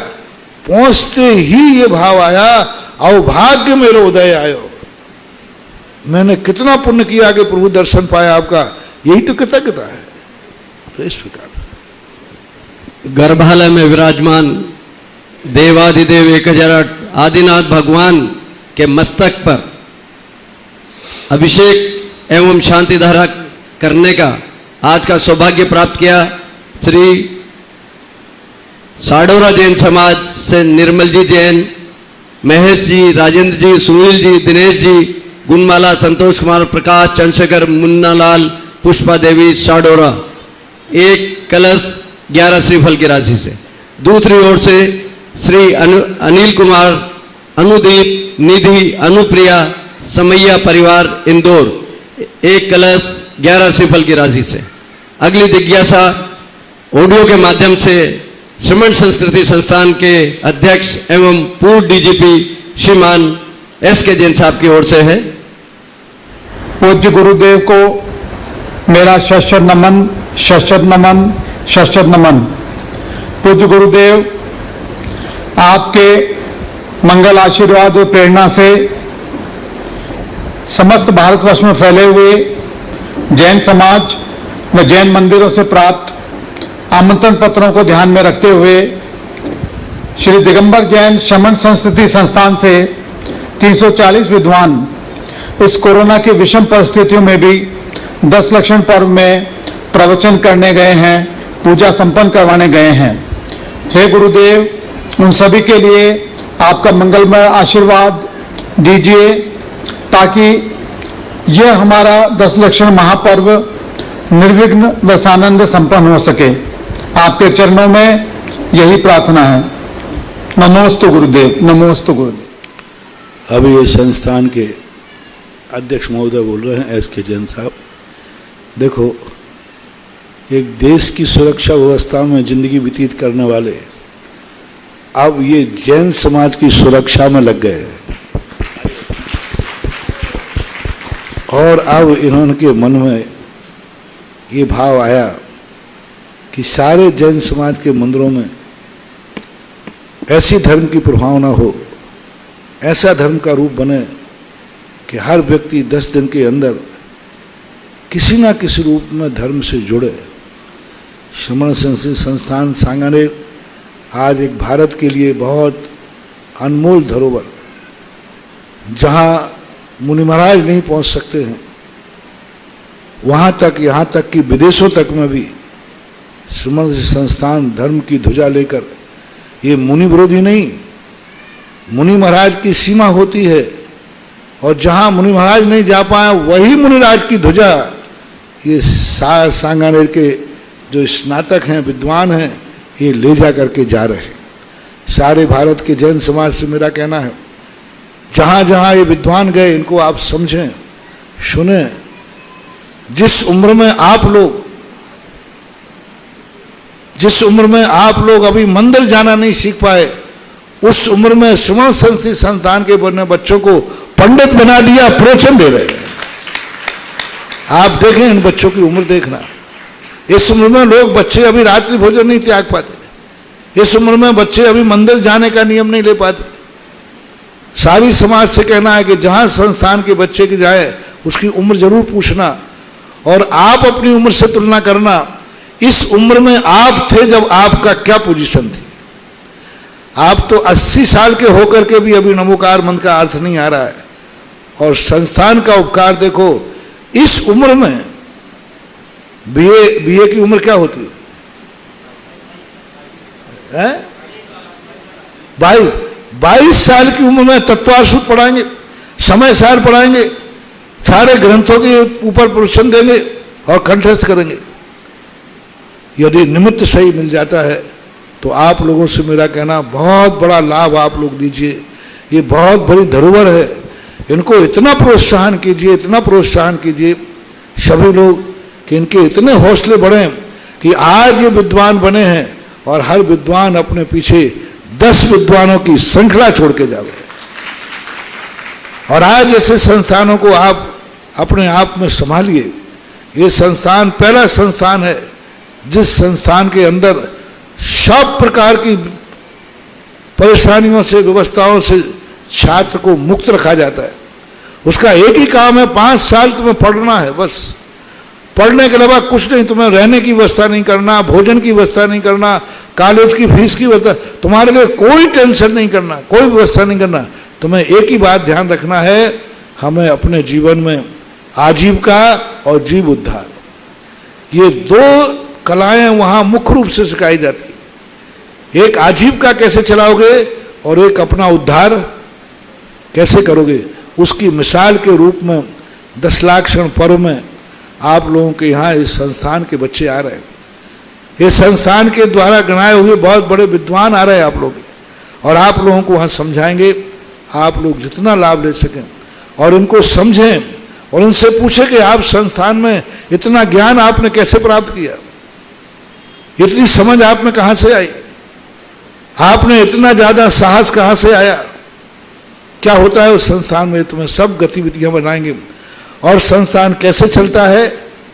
A: पहुंचते ही ये भाव आया आओ भाग्य मेरो उदय आयो, मैंने कितना पुण्य किया कि प्रभु दर्शन पाया आपका, यही तो कृतज्ञता है। तो इस प्रकार
D: गर्भालय में विराजमान देवाधिदेव 1008 आदिनाथ भगवान के मस्तक पर अभिषेक एवं शांति धारा करने का आज का सौभाग्य प्राप्त किया। श्री साडोरा जैन समाज से निर्मल जी जैन, महेश जी, राजेंद्र जी, सुनील जी, दिनेश जी, गुणमाला, संतोष कुमार, प्रकाश, चंद्रशेखर, मुन्नालाल, पुष्पा देवी साडोरा, एक कलश 11 श्रीफल की राशि से। दूसरी ओर से श्री अनिल कुमार, अनुदीप, निधि, अनुप्रिया, समैया परिवार इंदौर, एक कलश 11 श्रीफल की राशि से। अगली जिज्ञासा ऑडियो के माध्यम से श्रमण संस्कृति संस्थान के अध्यक्ष एवं पूर्व डीजीपी श्रीमान एस.के. जैन साहब की ओर से है।
G: पूज्य गुरुदेव को मेरा शस्त्र नमन, शस्त्र नमन, शस्त्र नमन। पूज्य गुरुदेव, आपके मंगल आशीर्वाद और प्रेरणा से समस्त भारतवर्ष में फैले हुए जैन समाज व जैन मंदिरों से प्राप्त आमंत्रण पत्रों को ध्यान में रखते हुए श्री दिगंबर जैन श्रमण संस्कृति संस्थान से 340 विद्वान इस कोरोना की विषम परिस्थितियों में भी 10 लक्षण पर्व में प्रवचन करने गए हैं, पूजा संपन्न करवाने गए हैं। हे गुरुदेव, उन सभी के लिए आपका मंगलमय आशीर्वाद दीजिए ताकि यह हमारा 10 लक्षण महापर्व निर्विघ्न व सानंद संपन्न हो सके। आपके चरणों में यही प्रार्थना है। नमोस्तु गुरुदेव, नमोस्तु गुरुदेव।
A: अभी ये संस्थान के अध्यक्ष महोदय बोल रहे हैं, एस.के. जैन साहब। देखो, एक देश की सुरक्षा व्यवस्था में जिंदगी व्यतीत करने वाले अब ये जैन समाज की सुरक्षा में लग गए हैं, और अब इन्होंने के मन में ये भाव आया कि सारे जैन समाज के मंदिरों में ऐसी धर्म की प्रभावना हो, ऐसा धर्म का रूप बने कि हर व्यक्ति 10 दिन के अंदर किसी ना किसी रूप में धर्म से जुड़े। श्रमण संस्कृति संस्थान सांगानेर आज एक भारत के लिए बहुत अनमोल धरोहर, जहाँ मुनि महाराज नहीं पहुँच सकते हैं, वहाँ तक, यहाँ तक कि विदेशों तक में भी श्रमण संस्थान धर्म की ध्वजा लेकर, ये मुनि विरोधी नहीं, मुनि महाराज की सीमा होती है, और जहाँ मुनि महाराज नहीं जा पाए वही मुनिराज की ध्वजा ये सांगानेर के जो स्नातक हैं, विद्वान हैं, ये ले जा करके जा रहे हैं। सारे भारत के जैन समाज से मेरा कहना है, जहाँ जहाँ ये विद्वान गए इनको आप समझें, सुने। जिस उम्र में आप लोग अभी मंदिर जाना नहीं सीख पाए, उस उम्र में श्रमण संस्कृति संस्थान के बनने बच्चों को पंडित बना दिया, प्रवचन दे रहे हैं। आप देखें, इन बच्चों की उम्र देखना। इस उम्र में लोग, बच्चे अभी रात्रि भोजन नहीं त्याग पाते, इस उम्र में बच्चे अभी मंदिर जाने का नियम नहीं ले पाते। सारी समाज से कहना है कि जहाँ संस्थान के बच्चे की जाए उसकी उम्र जरूर पूछना, और आप अपनी उम्र से तुलना करना। इस उम्र में आप थे जब आपका क्या पोजीशन थी। आप तो 80 साल के होकर के भी अभी नमोकार मंत्र का अर्थ नहीं आ रहा है, और संस्थान का उपकार देखो। इस उम्र में बीए की उम्र क्या होती है? 22 साल की उम्र में तत्वासूत्र पढ़ाएंगे, समय सार पढ़ाएंगे, सारे ग्रंथों के ऊपर प्रवचन देंगे और कंठस्थ करेंगे। यदि निमित्त सही मिल जाता है तो आप लोगों से मेरा कहना, बहुत बड़ा लाभ आप लोग लीजिए। ये बहुत बड़ी धरोहर है, इनको इतना प्रोत्साहन कीजिए, इतना प्रोत्साहन कीजिए सभी लोग, कि इनके इतने हौसले बढ़े कि आज ये विद्वान बने हैं, और हर विद्वान अपने पीछे 10 विद्वानों की श्रृंखला छोड़ के जावे। और आज ऐसे संस्थानों को आप अपने आप में संभालिए। ये संस्थान पहला संस्थान है जिस संस्थान के अंदर सब प्रकार की परेशानियों से, व्यवस्थाओं से छात्र को मुक्त रखा जाता है। उसका एक ही काम है, 5 साल तुम्हें पढ़ना है, बस पढ़ने के अलावा कुछ नहीं। तुम्हें रहने की व्यवस्था नहीं करना, भोजन की व्यवस्था नहीं करना, कॉलेज की फीस की व्यवस्था, तुम्हारे लिए कोई टेंशन नहीं करना, कोई व्यवस्था नहीं करना। तुम्हें एक ही बात ध्यान रखना है, हमें अपने जीवन में आजीविका और जीव उद्धार, ये 2 कलाएं वहां मुख्य रूप से सिखाई जाती। एक आजीविका कैसे चलाओगे और एक अपना उद्धार कैसे करोगे, उसकी मिसाल के रूप में 10 लाख क्षण पर्व में आप लोगों के यहाँ इस संस्थान के बच्चे आ रहे हैं। इस संस्थान के द्वारा गणाए हुए बहुत बड़े विद्वान आ रहे हैं आप लोग, और आप लोगों को वहाँ समझाएंगे। आप लोग जितना लाभ ले सकें और इनको समझें और उनसे पूछें कि आप संस्थान में इतना ज्ञान आपने कैसे प्राप्त किया, इतनी समझ आप में कहाँ से आई, आपने इतना ज़्यादा साहस कहाँ से आया, क्या होता है उस संस्थान में। तुम्हें सब गतिविधियां बनाएंगे और संस्थान कैसे चलता है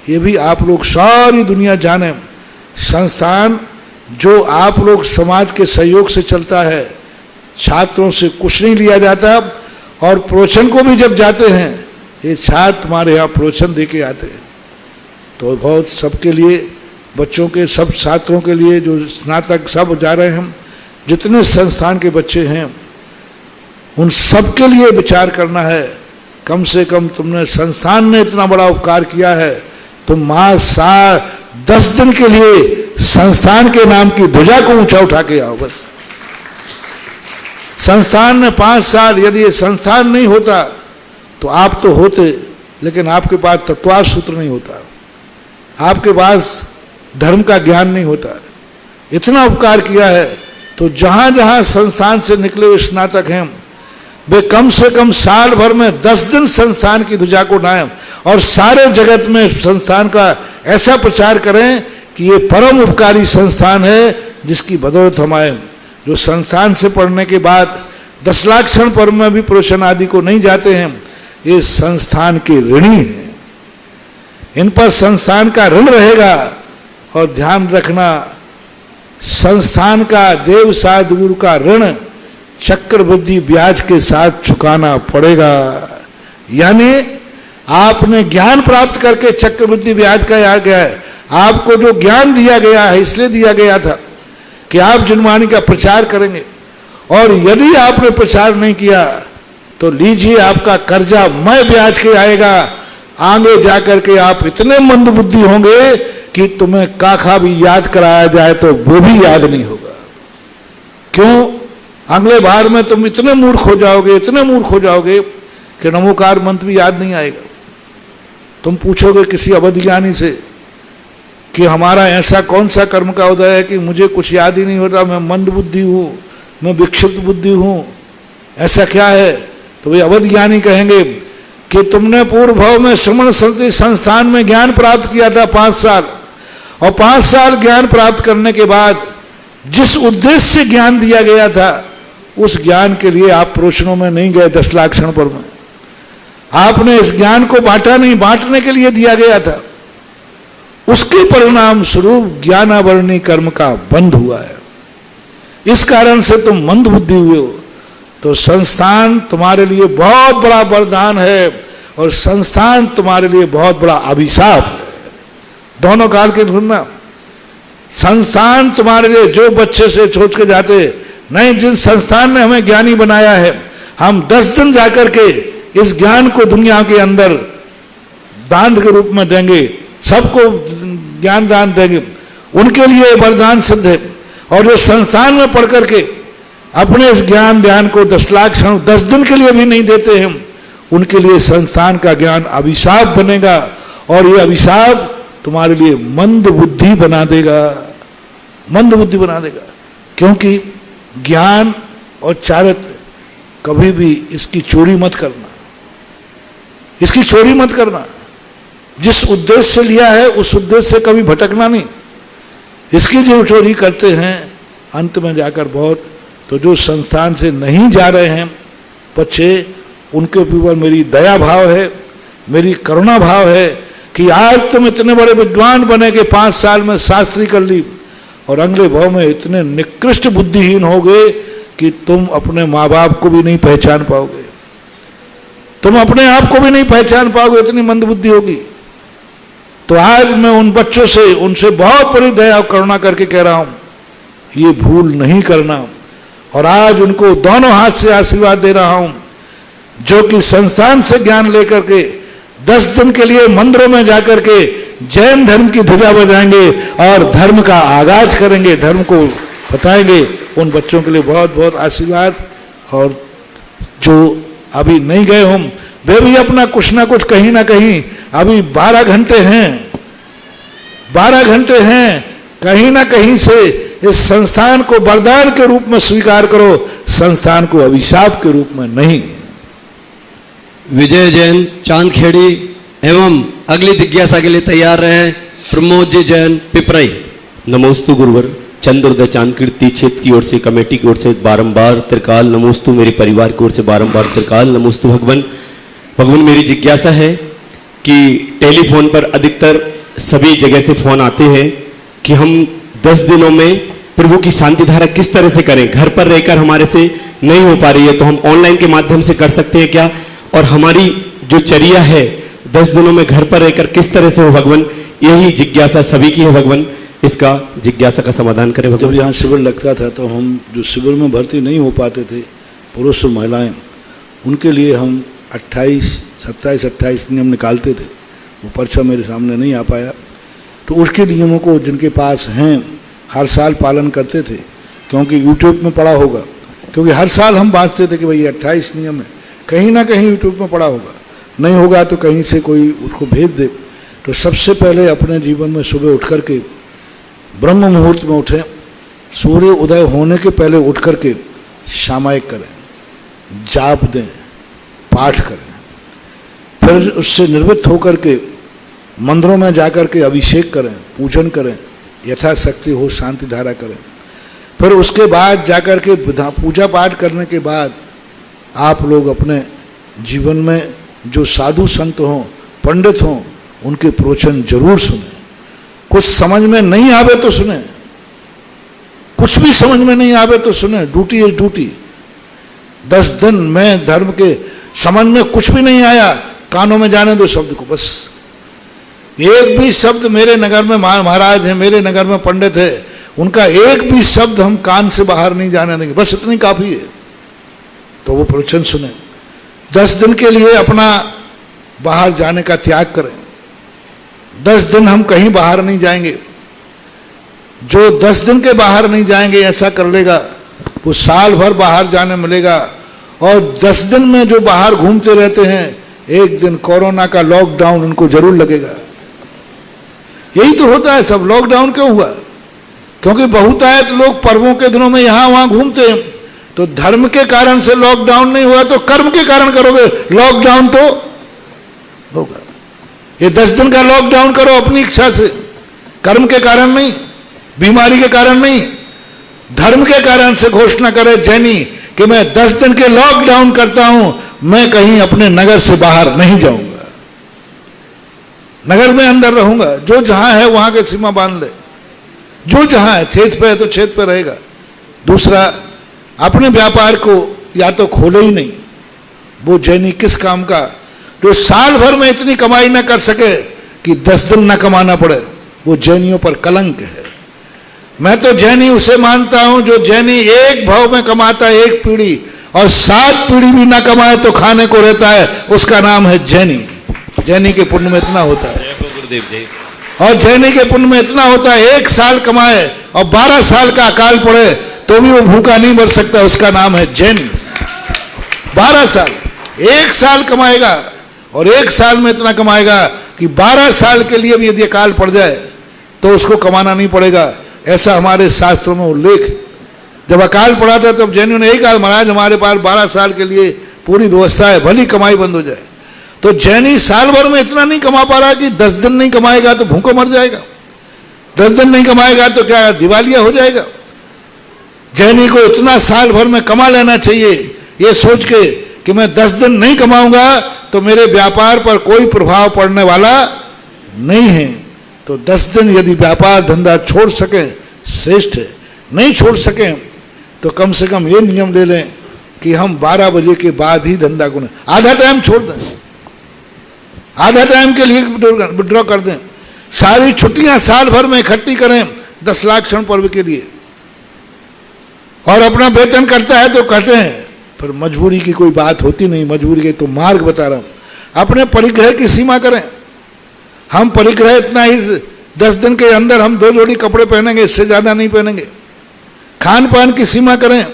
A: ये भी आप लोग सारी दुनिया जाने। संस्थान जो आप लोग समाज के सहयोग से चलता है, छात्रों से कुछ नहीं लिया जाता, और प्रवचन को भी जब जाते हैं ये छात्र तुम्हारे यहाँ प्रवचन दे के आते हैं। तो बहुत सबके लिए, बच्चों के सब छात्रों के लिए जो स्नातक सब जा रहे हैं, जितने संस्थान के बच्चे हैं उन सब के लिए विचार करना है। कम से कम तुमने, संस्थान ने इतना बड़ा उपकार किया है, तुम मास 10 दिन के लिए संस्थान के नाम की ध्वजा को ऊंचा उठा के आओ। बस संस्थान ने 5 साल, यदि ये संस्थान नहीं होता तो आप तो होते, लेकिन आपके पास तत्वार सूत्र नहीं होता, आपके पास धर्म का ज्ञान नहीं होता। इतना उपकार किया है, तो जहां जहां संस्थान से निकले हुए स्नातक हैं वे कम से कम साल भर में 10 दिन संस्थान की ध्वजा को उठाएं और सारे जगत में संस्थान का ऐसा प्रचार करें कि ये परम उपकारी संस्थान है, जिसकी बदौलत हम आए। जो संस्थान से पढ़ने के बाद 10 लाख क्षण पर्व में भी प्रवचन आदि को नहीं जाते हैं, ये संस्थान के ऋणी हैं, इन पर संस्थान का ऋण रहेगा। और ध्यान रखना, संस्थान का, देव साधुगुरु का ऋण चक्रवृद्धि ब्याज के साथ चुकाना पड़ेगा। यानी आपने ज्ञान प्राप्त करके चक्रवृद्धि ब्याज का आ गया है। आपको जो ज्ञान दिया गया है इसलिए दिया गया था कि आप जनवाणी का प्रचार करेंगे, और यदि आपने प्रचार नहीं किया तो लीजिए आपका कर्जा मैं ब्याज के आएगा। आगे जाकर के आप इतने मंद बुद्धि होंगे कि तुम्हें काखा भी याद कराया जाए तो वो भी याद नहीं होगा। क्यों? अगले बार में तुम इतने मूर्ख हो जाओगे, इतने मूर्ख हो जाओगे कि नमोकार मंत्र भी याद नहीं आएगा। तुम पूछोगे किसी अवधि ज्ञानी से कि हमारा ऐसा कौन सा कर्म का उदय है कि मुझे कुछ याद ही नहीं होता, मैं मंद बुद्धि हूँ, मैं विक्षिप्त बुद्धि हूँ, ऐसा क्या है? तो वे अवधि ज्ञानी कहेंगे कि तुमने पूर्व भाव में श्रमण संस्थान में ज्ञान प्राप्त किया था 5 साल, और 5 साल ज्ञान प्राप्त करने के बाद जिस उद्देश्य से ज्ञान दिया गया था उस ज्ञान के लिए आप प्रवचनों में नहीं गए 10 लाख क्षण पर्व में। आपने इस ज्ञान को बांटा नहीं, बांटने के लिए दिया गया था। उसके परिणाम स्वरूप ज्ञानावरणी कर्म का बंध हुआ है। इस कारण से तुम मंद बुद्धि हुए हो। तो संस्थान तुम्हारे लिए बहुत बड़ा वरदान है और संस्थान तुम्हारे लिए बहुत बड़ा अभिशाप है। दोनों काल के ढूंढना। संस्थान तुम्हारे लिए, जो बच्चे से सोच के जाते नहीं, जिन संस्थान ने हमें ज्ञानी बनाया है, हम 10 दिन जाकर के इस ज्ञान को दुनिया के अंदर दान के रूप में देंगे, सबको ज्ञान दान देंगे, उनके लिए वरदान सिद्ध है। और जो संस्थान में पढ़ करके अपने इस ज्ञान ध्यान को 10 लाख क्षण 10 दिन के लिए भी नहीं देते हैं, उनके लिए संस्थान का ज्ञान अभिशाप बनेगा, और ये अभिशाप तुम्हारे लिए मंद बुद्धि बना देगा, मंद बुद्धि बना देगा। क्योंकि ज्ञान और चारित्र, कभी भी इसकी चोरी मत करना, इसकी चोरी मत करना। जिस उद्देश्य से लिया है उस उद्देश्य से कभी भटकना नहीं। इसकी जो चोरी करते हैं अंत में जाकर बहुत, तो जो संस्थान से नहीं जा रहे हैं बच्चे, उनके ऊपर मेरी दया भाव है, मेरी करुणा भाव है कि आज तुम इतने बड़े विद्वान बने कि 5 साल में शास्त्री कर ली, और अगले भाव में इतने निकृष्ट बुद्धिहीन हो गए कि तुम अपने माँ बाप को भी नहीं पहचान पाओगे, तुम अपने आप को भी नहीं पहचान पाओगे, इतनी मंदबुद्धि होगी। तो आज मैं उन बच्चों से, उनसे बहुत बड़ी दया और करुणा करके कह रहा हूं, ये भूल नहीं करना। और आज उनको दोनों हाथ से आशीर्वाद दे रहा हूं, जो कि संस्थान से ज्ञान लेकर के 10 दिन के लिए मंदिरों में जाकर के जैन धर्म की ध्वजा बजाएंगे और धर्म का आगाज करेंगे, धर्म को बताएंगे। उन बच्चों के लिए बहुत बहुत आशीर्वाद। और जो अभी नहीं गए हों वे भी अपना कुछ ना कुछ कहीं ना कहीं, अभी 12 घंटे हैं, 12 घंटे हैं, कहीं ना कहीं से इस संस्थान को वरदान के रूप में स्वीकार करो, संस्थान को अभिशाप के रूप में नहीं।
D: विजय जैन चांदखेड़ी एवं अगली जिज्ञासा के लिए तैयार रहे प्रमोद जी जैन पिपराई।
H: नमोस्तु गुरुवर। चंद्रोदय चांदकीर्ति क्षेत्र की ओर से, कमेटी की ओर से बारंबार त्रिकाल नमोस्तु, मेरे परिवार की ओर से बारंबार त्रिकाल नमोस्तु। भगवान मेरी जिज्ञासा है कि टेलीफोन पर अधिकतर सभी जगह से फोन आते हैं कि हम 10 दिनों में प्रभु की शांति धारा किस तरह से करें, घर पर रहकर हमारे से नहीं हो पा रही है, तो हम ऑनलाइन के माध्यम से कर सकते हैं क्या? और हमारी जो चर्या है 10 दिनों में घर पर रहकर किस तरह से हो भगवान, यही जिज्ञासा सभी की है भगवान, इसका जिज्ञासा का समाधान करें भगवान।
A: जब यहाँ शिविर लगता था तो हम जो शिविर में भर्ती नहीं हो पाते थे, पुरुष और महिलाएं, उनके लिए हम 27-28 नियम निकालते थे। वो पर्चा मेरे सामने नहीं आ पाया, तो उसके नियमों को जिनके पास हैं हर साल पालन करते थे, क्योंकि यूट्यूब में पड़ा होगा, क्योंकि हर साल हम बांटते थे कि भाई 28 नियम है, कहीं ना कहीं यूट्यूब में पड़ा होगा, नहीं होगा तो कहीं से कोई उसको भेज दे। तो सबसे पहले अपने जीवन में सुबह उठ कर के ब्रह्म मुहूर्त में उठें, सूर्य उदय होने के पहले उठ कर के सामायिक करें, जाप दें, पाठ करें, फिर उससे निर्वृत्त होकर के मंदिरों में जाकर के अभिषेक करें, पूजन करें, यथाशक्ति हो शांति धारा करें। फिर उसके बाद जाकर के पूजा पाठ करने के बाद आप लोग अपने जीवन में जो साधु संत हों, पंडित हों, उनके प्रवचन जरूर सुने। कुछ समझ में नहीं आवे तो सुने, कुछ भी समझ में नहीं आवे तो सुने, ड्यूटी इज ड्यूटी। 10 दिन में धर्म के समझ में कुछ भी नहीं आया, कानों में जाने दो शब्द को, बस एक भी शब्द। मेरे नगर में महाराज है, मेरे नगर में पंडित है, उनका एक भी शब्द हम कान से बाहर नहीं जाने देंगे, बस इतनी काफी है। तो वो प्रवचन सुने। 10 दिन के लिए अपना बाहर जाने का त्याग करें। 10 दिन हम कहीं बाहर नहीं जाएंगे। जो 10 दिन के बाहर नहीं जाएंगे ऐसा कर लेगा, वो साल भर बाहर जाने मिलेगा। और 10 दिन में जो बाहर घूमते रहते हैं, एक दिन कोरोना का लॉकडाउन उनको जरूर लगेगा। यही तो होता है सब। लॉकडाउन क्यों हुआ? क्योंकि बहुतायत लोग पर्वों के दिनों में यहां वहां घूमते हैं। तो धर्म के कारण से लॉकडाउन नहीं हुआ तो कर्म के कारण करोगे, लॉकडाउन तो होगा। ये 10 दिन का लॉकडाउन करो अपनी इच्छा से, कर्म के कारण नहीं, बीमारी के कारण नहीं, धर्म के कारण से घोषणा करे जैनी कि मैं 10 दिन के लॉकडाउन करता हूं, मैं कहीं अपने नगर से बाहर नहीं जाऊंगा, नगर में अंदर रहूंगा। जो जहां है वहां के सीमा बांध ले, जो जहां है, छेद पे है तो छेद पे रहेगा। दूसरा, अपने व्यापार को या तो खोले ही नहीं। वो जैनी किस काम का जो साल भर में इतनी कमाई ना कर सके कि 10 दिन ना कमाना पड़े, वो जैनियों पर कलंक है। मैं तो जैनी उसे मानता हूं जो जैनी एक भाव में कमाता है, एक पीढ़ी, और 7 पीढ़ी भी ना कमाए तो खाने को रहता है, उसका नाम है जैनी। जैनी के पुण्य में इतना होता है, और जैनी के पुण्य में इतना होता है, 1 साल कमाए और 12 साल का अकाल पड़े तो भी वो भूखा नहीं मर सकता, उसका नाम है जैनी। 12 साल, 1 साल कमाएगा और 1 साल में इतना कमाएगा कि 12 साल के लिए भी यदि अकाल पड़ जाए तो उसको कमाना नहीं पड़ेगा। ऐसा हमारे शास्त्रों में उल्लेख। जब अकाल पड़ा था तब जैनियों ने यही कहा, महाराज हमारे पास 12 साल के लिए पूरी व्यवस्था है, भली कमाई बंद हो जाए। तो जैनी साल भर में इतना नहीं कमा पा रहा कि 10 दिन नहीं कमाएगा तो भूखों मर जाएगा, 10 दिन नहीं कमाएगा तो क्या दिवालिया हो जाएगा। जैनी को इतना साल भर में कमा लेना चाहिए, ये सोच के कि मैं 10 दिन नहीं कमाऊंगा तो मेरे व्यापार पर कोई प्रभाव पड़ने वाला नहीं है। तो 10 दिन यदि व्यापार धंधा छोड़ सके श्रेष्ठ है, नहीं छोड़ सके तो कम से कम ये नियम ले लें कि हम 12 बजे के बाद ही धंधा को आधा टाइम छोड़ दें, आधा टाइम के लिए विड्रॉ कर दें। सारी छुट्टियां साल भर में इकट्ठी करें 10 लाख क्षण पर्व के लिए, और अपना वेतन करता है तो कहते हैं, पर मजबूरी की कोई बात होती नहीं। मजबूरी के तो मार्ग बता रहा हूं। अपने परिग्रह की सीमा करें। हम परिग्रह इतना ही 10 दिन के अंदर हम 2 जोड़ी कपड़े पहनेंगे, इससे ज्यादा नहीं पहनेंगे। खान पान की सीमा करें।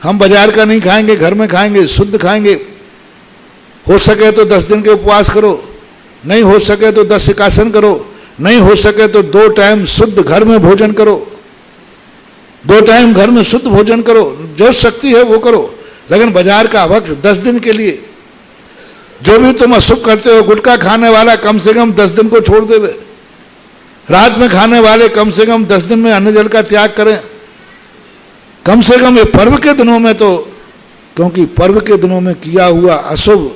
A: हम बाजार का नहीं खाएंगे, घर में खाएंगे, शुद्ध खाएंगे। हो सके तो 10 दिन के उपवास करो, नहीं हो सके तो 10 एकासन करो, नहीं हो सके तो 2 टाइम शुद्ध घर में भोजन करो, 2 टाइम घर में शुद्ध भोजन करो। जो शक्ति है वो करो, लेकिन बाजार का वक्त 10 दिन के लिए। जो भी तुम अशुभ करते हो, गुटखा खाने वाला कम से कम 10 दिन को छोड़ देवे। रात में खाने वाले कम से कम 10 दिन में अन्न जल का त्याग करें। कम से कम ये पर्व के दिनों में तो, क्योंकि पर्व के दिनों में किया हुआ अशुभ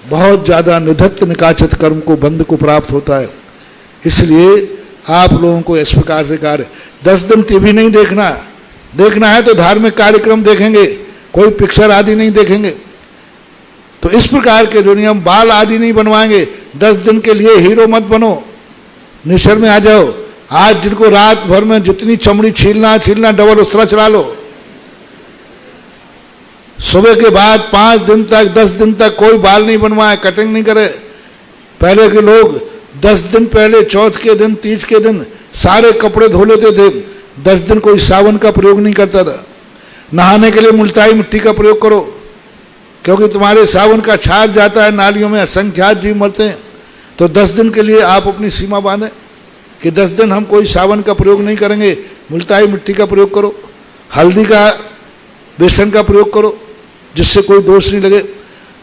A: बहुत ज्यादा निधत्त निकाचित कर्म को बंध को प्राप्त होता है। इसलिए आप लोगों को इस प्रकार से कार्य 10 दिन टीवी नहीं देखना, देखना है तो धार्मिक कार्यक्रम देखेंगे, कोई पिक्चर आदि नहीं देखेंगे। तो इस प्रकार के जो नियम, बाल आदि नहीं बनवाएंगे। 10 दिन के लिए हीरो मत बनो, निशर में आ जाओ। आज जिनको रात भर में जितनी चमड़ी छीलना डबल उस्तरा चला लो। सुबह के बाद 5 दिन तक 10 दिन तक कोई बाल नहीं बनवाए, कटिंग नहीं करे। पहले के लोग 10 दिन पहले, चौथ के दिन, तीज के दिन सारे कपड़े धो लेते थे। 10 दिन कोई साबुन का प्रयोग नहीं करता था। नहाने के लिए मुल्ताई मिट्टी का प्रयोग करो, क्योंकि तुम्हारे साबुन का छाट जाता है, नालियों में असंख्यात जीव मरते हैं। तो 10 दिन के लिए आप अपनी सीमा बांधें कि 10 दिन हम कोई साबुन का प्रयोग नहीं करेंगे, मुल्ताई मिट्टी का प्रयोग करो, हल्दी का, बेसन का प्रयोग करो, जिससे कोई दोष नहीं लगे।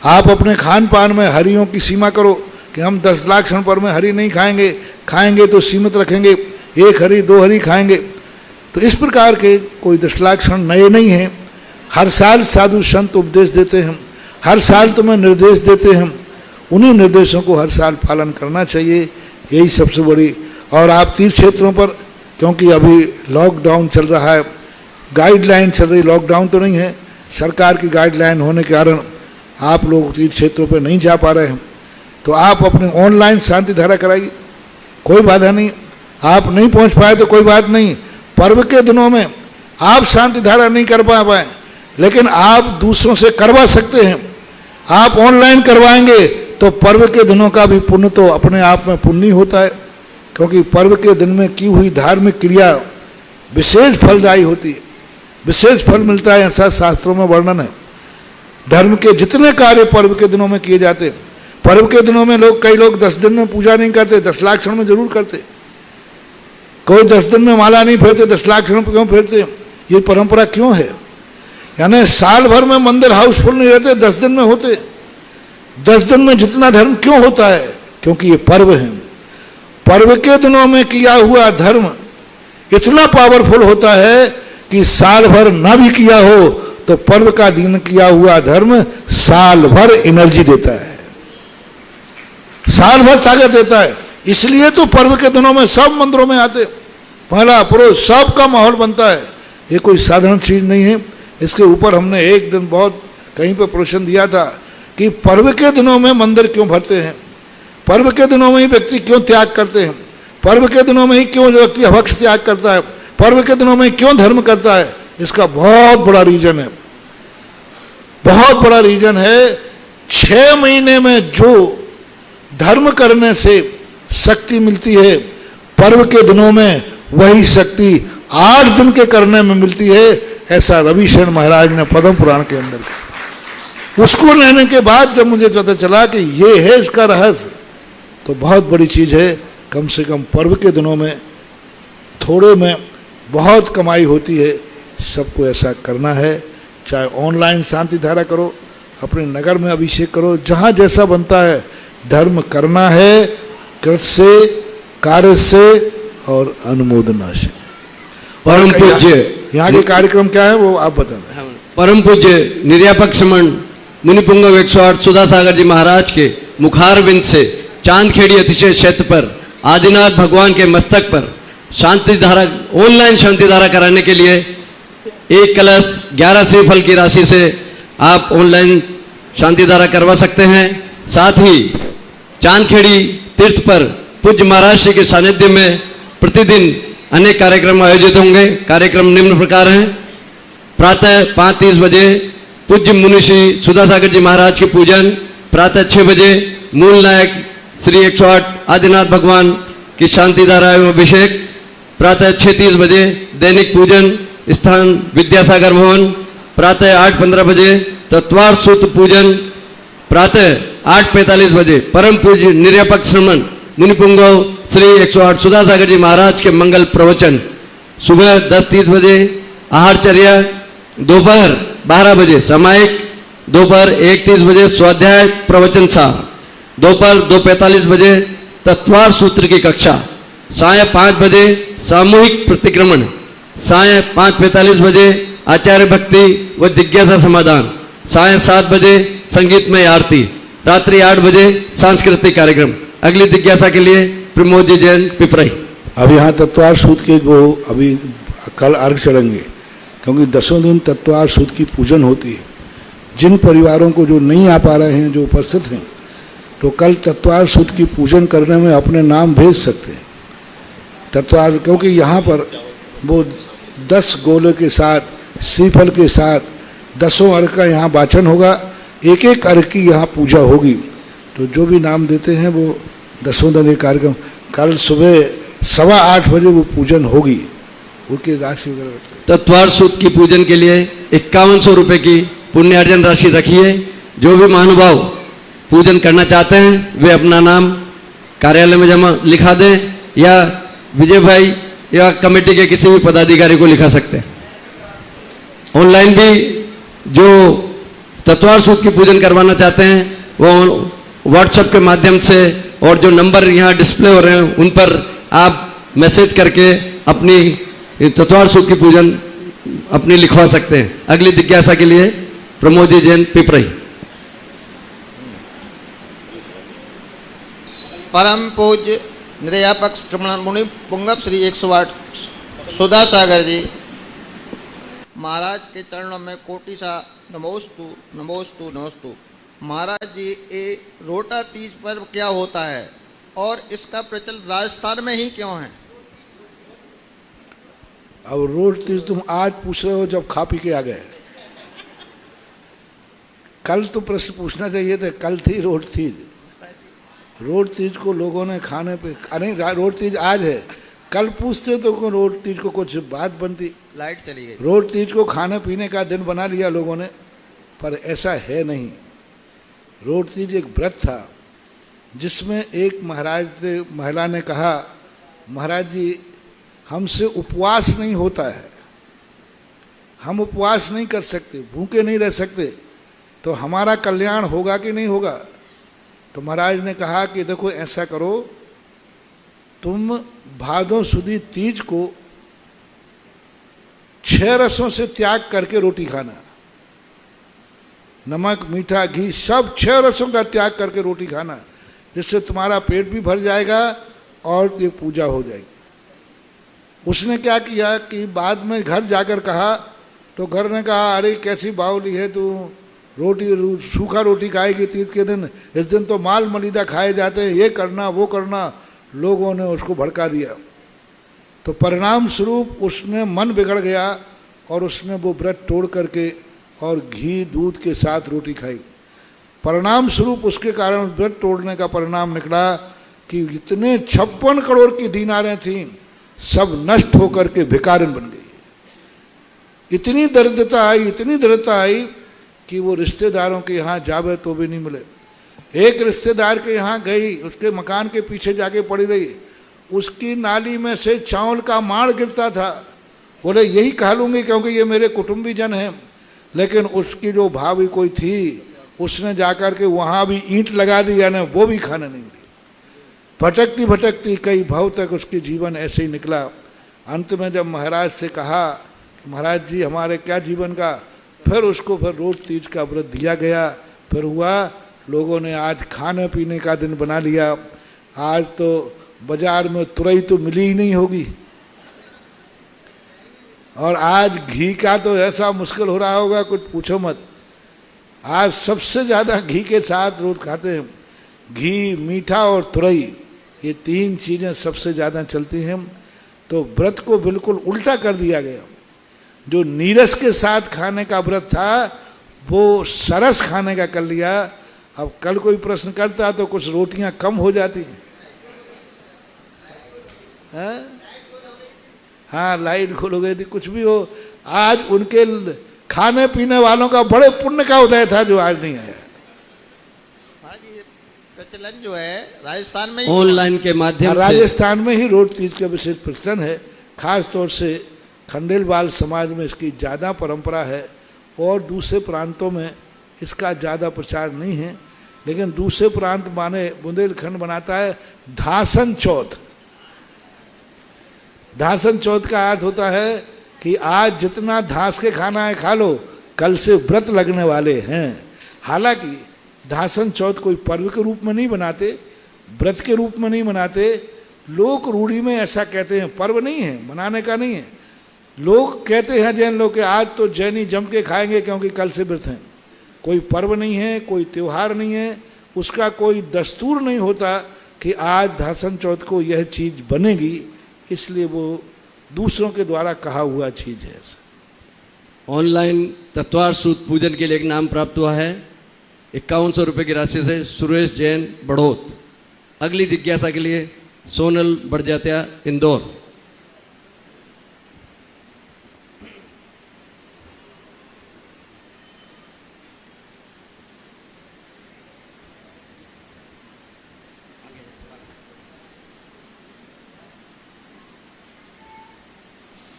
A: आप अपने खान पान में हरियों की सीमा करो कि हम 10 लाख क्षण पर में हरी नहीं खाएंगे, खाएंगे तो सीमित रखेंगे, 1 हरी 2 हरी खाएंगे। तो इस प्रकार के कोई 10 लाख क्षण नए नहीं हैं। हर साल साधु संत उपदेश देते हैं, हर साल तुम्हें निर्देश देते हैं, उन्हीं निर्देशों को हर साल पालन करना चाहिए। यही सबसे बड़ी। और आप तीर्थ क्षेत्रों पर, क्योंकि अभी लॉकडाउन चल रहा है, गाइडलाइन चल रही, लॉकडाउन तो नहीं है, सरकार की गाइडलाइन होने के कारण आप लोग तीर्थ क्षेत्रों पर नहीं जा पा रहे हैं, तो आप अपने ऑनलाइन शांति धारा कराइए, कोई बाधा नहीं। आप नहीं पहुंच पाए तो कोई बात नहीं। पर्व के दिनों में आप शांति धारा नहीं कर पाए, लेकिन आप दूसरों से करवा सकते हैं। आप ऑनलाइन करवाएंगे तो पर्व के दिनों का भी पुण्य तो अपने आप में पुण्य होता है, क्योंकि पर्व के दिन में की हुई धार्मिक क्रिया विशेष फलदायी होती है, विशेष फल मिलता है, ऐसा शास्त्रों में वर्णन है। धर्म के जितने कार्य पर्व के दिनों में किए जाते, पर्व के दिनों में कई लोग 10 दिन में पूजा नहीं करते, 10 लाख क्षण में जरूर करते। कोई 10 दिन में माला नहीं फेरते, 10 लाख क्षण क्यों फेरते? ये परंपरा क्यों है? यानी साल भर में मंदिर हाउसफुल नहीं रहते, 10 दिन में होते। 10 दिन में जितना धर्म क्यों होता है? क्योंकि ये पर्व है। पर्व के दिनों में किया हुआ धर्म इतना पावरफुल होता है कि साल भर न भी किया हो तो पर्व का दिन किया हुआ धर्म साल भर एनर्जी देता है, साल भर ताकत देता है। इसलिए तो पर्व के दिनों में सब मंदिरों में आते, पहला पुरुष सबका माहौल बनता है। ये कोई साधारण चीज नहीं है। इसके ऊपर हमने एक दिन बहुत कहीं पर प्रवचन दिया था कि पर्व के दिनों में मंदिर क्यों भरते हैं, पर्व के दिनों में ही व्यक्ति क्यों त्याग करते हैं, पर्व के दिनों में ही क्यों व्यक्ति हवक्ष त्याग करता है, पर्व के दिनों में क्यों धर्म करता है। इसका बहुत बड़ा रीजन है, बहुत बड़ा रीजन है। 6 महीने में जो धर्म करने से शक्ति मिलती है, पर्व के दिनों में वही शक्ति 8 दिन के करने में मिलती है। ऐसा रविशरण महाराज ने पद्म पुराण के अंदर। उसको लेने के बाद जब मुझे पता चला कि ये है इसका रहस्य, तो बहुत बड़ी चीज है। कम से कम पर्व के दिनों में थोड़े में बहुत कमाई होती है। सबको ऐसा करना है। चाहे ऑनलाइन शांति धारा करो, अपने नगर में अभिषेक करो, जहाँ जैसा बनता है धर्म करना है, कृत से, कार्य से और अनुमोदना से।
D: परम पूज्य
A: यहाँ के कार्यक्रम क्या है वो आप बता दें।
D: परम पूज्य निर्यापक श्रमण मुनिपुंगव 108 सुधासागर जी महाराज के मुखारविंद से चांदखेड़ी अतिशय क्षेत्र पर आदिनाथ भगवान के मस्तक पर शांति धारा, ऑनलाइन शांति धारा कराने के लिए एक कलश 11 श्रीफल की राशि से आप ऑनलाइन शांति धारा करवा सकते हैं। साथ ही चांदखेड़ी तीर्थ पर पूज्य महाराज श्री के सानिध्य में प्रतिदिन अनेक कार्यक्रम आयोजित होंगे। कार्यक्रम निम्न प्रकार हैं। प्रातः 5:30 बजे पूज्य मुनिश्री सुधासागर जी महाराज के पूजन, प्रातः 6 बजे मूल नायक श्री 108 आदिनाथ भगवान की शांति धारा एवं अभिषेक, प्रातः 6:30 बजे दैनिक पूजन स्थान विद्यासागर भवन, प्रातः 8:15 बजे तत्वार सूत्र पूजन, प्रातः 8:45 बजे परम पूज्य निर्यापक श्रमण मुनिपुंगव श्री 108 सुधासागर जी महाराज के मंगल प्रवचन, सुबह 10:30 बजे आहारचर्या, दोपहर 12 बजे सामायिक, दोपहर 1:30 बजे स्वाध्याय प्रवचन सार, दोपहर 2:45 बजे तत्वार सूत्र की कक्षा, साय 5 बजे सामूहिक प्रतिक्रमण, साय 5:45 बजे आचार्य भक्ति व जिज्ञासा समाधान, साय 7 बजे संगीतमय आरती, रात्रि 8 बजे सांस्कृतिक कार्यक्रम। अगली जिज्ञासा के लिए प्रमोद जी जैन पिपराई।
A: अब यहाँ तत्वार सूद के वो अभी कल अर्घ चढ़ेंगे, क्योंकि 10 दिन तत्वार सूद की पूजन होती है। जिन परिवारों को जो नहीं आ पा रहे हैं, जो उपस्थित हैं, तो कल तत्वार सूद की पूजन करने में अपने नाम भेज सकते हैं। तत्वार, क्योंकि यहाँ पर वो 10 गोले के साथ श्रीफल के साथ 10 अर्घ का यहाँ वाचन होगा, एक एक अर्घ की यहाँ पूजा होगी। तो जो भी नाम देते हैं वो 10 दिन एक कार्यक्रम, कल सुबह 8:15 बजे वो पूजन होगी, उनकी राशि वगैरह।
D: तत्वार सूद की पूजन के लिए 5100 रुपये की पुण्य अर्जन राशि रखिए। जो भी महानुभाव पूजन करना चाहते हैं वे अपना नाम कार्यालय में जमा लिखा दें, या विजय भाई या कमेटी के किसी भी पदाधिकारी को लिखा सकते हैं। ऑनलाइन भी जो तत्वार सूद की पूजन करवाना चाहते हैं वो व्हाट्सएप के माध्यम से, और जो नंबर यहाँ डिस्प्ले हो रहे हैं उन पर आप मैसेज करके अपनी तत्वार सूद की पूजन अपनी लिखवा सकते हैं। अगली जिज्ञासा के लिए प्रमोद जी जैन पिपराई।
I: परम पूज्य निर्यापक श्रमण मुनि पुंगव श्री 108 सुधासागर जी महाराज के चरणों में कोटि सा नमोस्तु नमोस्तु नमोस्तु। महाराज जी, ये रोटा तीज पर्व क्या होता है और इसका प्रचलन राजस्थान में ही क्यों है?
A: अब रोट तीज तुम आज पूछ रहे हो जब खा पी के आ गए। कल तो प्रश्न पूछना चाहिए था, कल थी रोट तीज। रोट तीज को लोगों ने खाने पे, नहीं रोट तीज आज है, कल पूछते तो रोट तीज को कुछ बात बनती।
I: लाइट चली गई।
A: रोट तीज को खाने पीने का दिन बना लिया लोगों ने, पर ऐसा है नहीं। रोट तीज एक व्रत था जिसमें एक महिला ने कहा, महाराज जी हमसे उपवास नहीं होता है, हम उपवास नहीं कर सकते, भूखे नहीं रह सकते, तो हमारा कल्याण होगा कि नहीं होगा? तो महाराज ने कहा कि देखो ऐसा करो, तुम भादों सुदी तीज को 6 रसों से त्याग करके रोटी खाना, नमक मीठा घी सब 6 रसों का त्याग करके रोटी खाना, जिससे तुम्हारा पेट भी भर जाएगा और ये पूजा हो जाएगी। उसने क्या किया कि बाद में घर जाकर कहा, तो घर ने कहा अरे कैसी बावली है तू, रोटी सूखा रोटी खाएगी तीज के दिन, इस दिन तो माल मलिदा खाए जाते हैं, ये करना वो करना। लोगों ने उसको भड़का दिया, तो परिणाम स्वरूप उसने मन बिगड़ गया और उसने वो व्रत तोड़ करके और घी दूध के साथ रोटी खाई। परिणाम स्वरूप उसके कारण व्रत तोड़ने का परिणाम निकला कि इतने 56 करोड़ की दीनारें थीं, सब नष्ट होकर के भिखारिन बन गई। इतनी दरिद्रता आई, इतनी दरिद्रता आई कि वो रिश्तेदारों के यहाँ जावे तो भी नहीं मिले। एक रिश्तेदार के यहाँ गई, उसके मकान के पीछे जाके पड़ी रही, उसकी नाली में से चावल का माड़ गिरता था। बोले यही खा लूँगी क्योंकि ये मेरे कुटुंबी जन हैं, लेकिन उसकी जो भाभी कोई थी उसने जाकर के वहाँ भी ईंट लगा दी, यानी वो भी खाने नहीं मिली। भटकती भटकती कई भाव तक उसकी जीवन ऐसे ही निकला। अंत में जब महाराज से कहा कि महाराज जी हमारे क्या जीवन का, फिर उसको फिर रोट तीज का व्रत दिया गया। फिर हुआ, लोगों ने आज खाने पीने का दिन बना लिया। आज तो बाजार में तुरई तो मिली ही नहीं होगी, और आज घी का तो ऐसा मुश्किल हो रहा होगा कुछ पूछो मत। आज सबसे ज़्यादा घी के साथ रोज खाते हैं, घी, मीठा और तुरई, ये 3 चीज़ें सबसे ज़्यादा चलती हैं। तो व्रत को बिल्कुल उल्टा कर दिया गया। जो नीरस के साथ खाने का व्रत था वो सरस खाने का कर लिया। अब कल कोई प्रश्न करता तो कुछ रोटियां कम हो जाती हैं। हाँ, लाइट खोल हो गई थी, कुछ भी हो। आज उनके खाने पीने वालों का बड़े पुण्य का उदय था जो आज नहीं आया।
I: प्रचलन जो है राजस्थान में
D: ऑनलाइन के माध्यम से,
A: राजस्थान में ही रोट तीज का विशेष प्रचलन है। खास तौर से खंडेलवाल समाज में इसकी ज़्यादा परंपरा है और दूसरे प्रांतों में इसका ज़्यादा प्रचार नहीं है। लेकिन दूसरे प्रांत माने बुंदेलखंड मनाता है धासन चौथ। धासन चौथ का अर्थ होता है कि आज जितना धास के खाना है खा लो, कल से व्रत लगने वाले हैं। हालांकि धासन चौथ कोई पर्व के रूप में नहीं मनाते, व्रत के रूप में नहीं मनाते। लोक रूढ़ी में ऐसा कहते हैं, पर्व नहीं है, मनाने का नहीं है। लोग कहते हैं जैन लोग कि आज तो जैनी जम के खाएंगे क्योंकि कल से व्रत हैं। कोई पर्व नहीं है, कोई त्यौहार नहीं है, उसका कोई दस्तूर नहीं होता कि आज धासन चौथ को यह चीज़ बनेगी, इसलिए वो दूसरों के द्वारा कहा हुआ चीज़ है।
D: ऑनलाइन तत्वार सूत पूजन के लिए एक नाम प्राप्त हुआ है 5100 रुपये की राशि से सुरेश जैन बढ़ोत। अगली जिज्ञासा के लिए सोनल बड़जात्या इंदौर।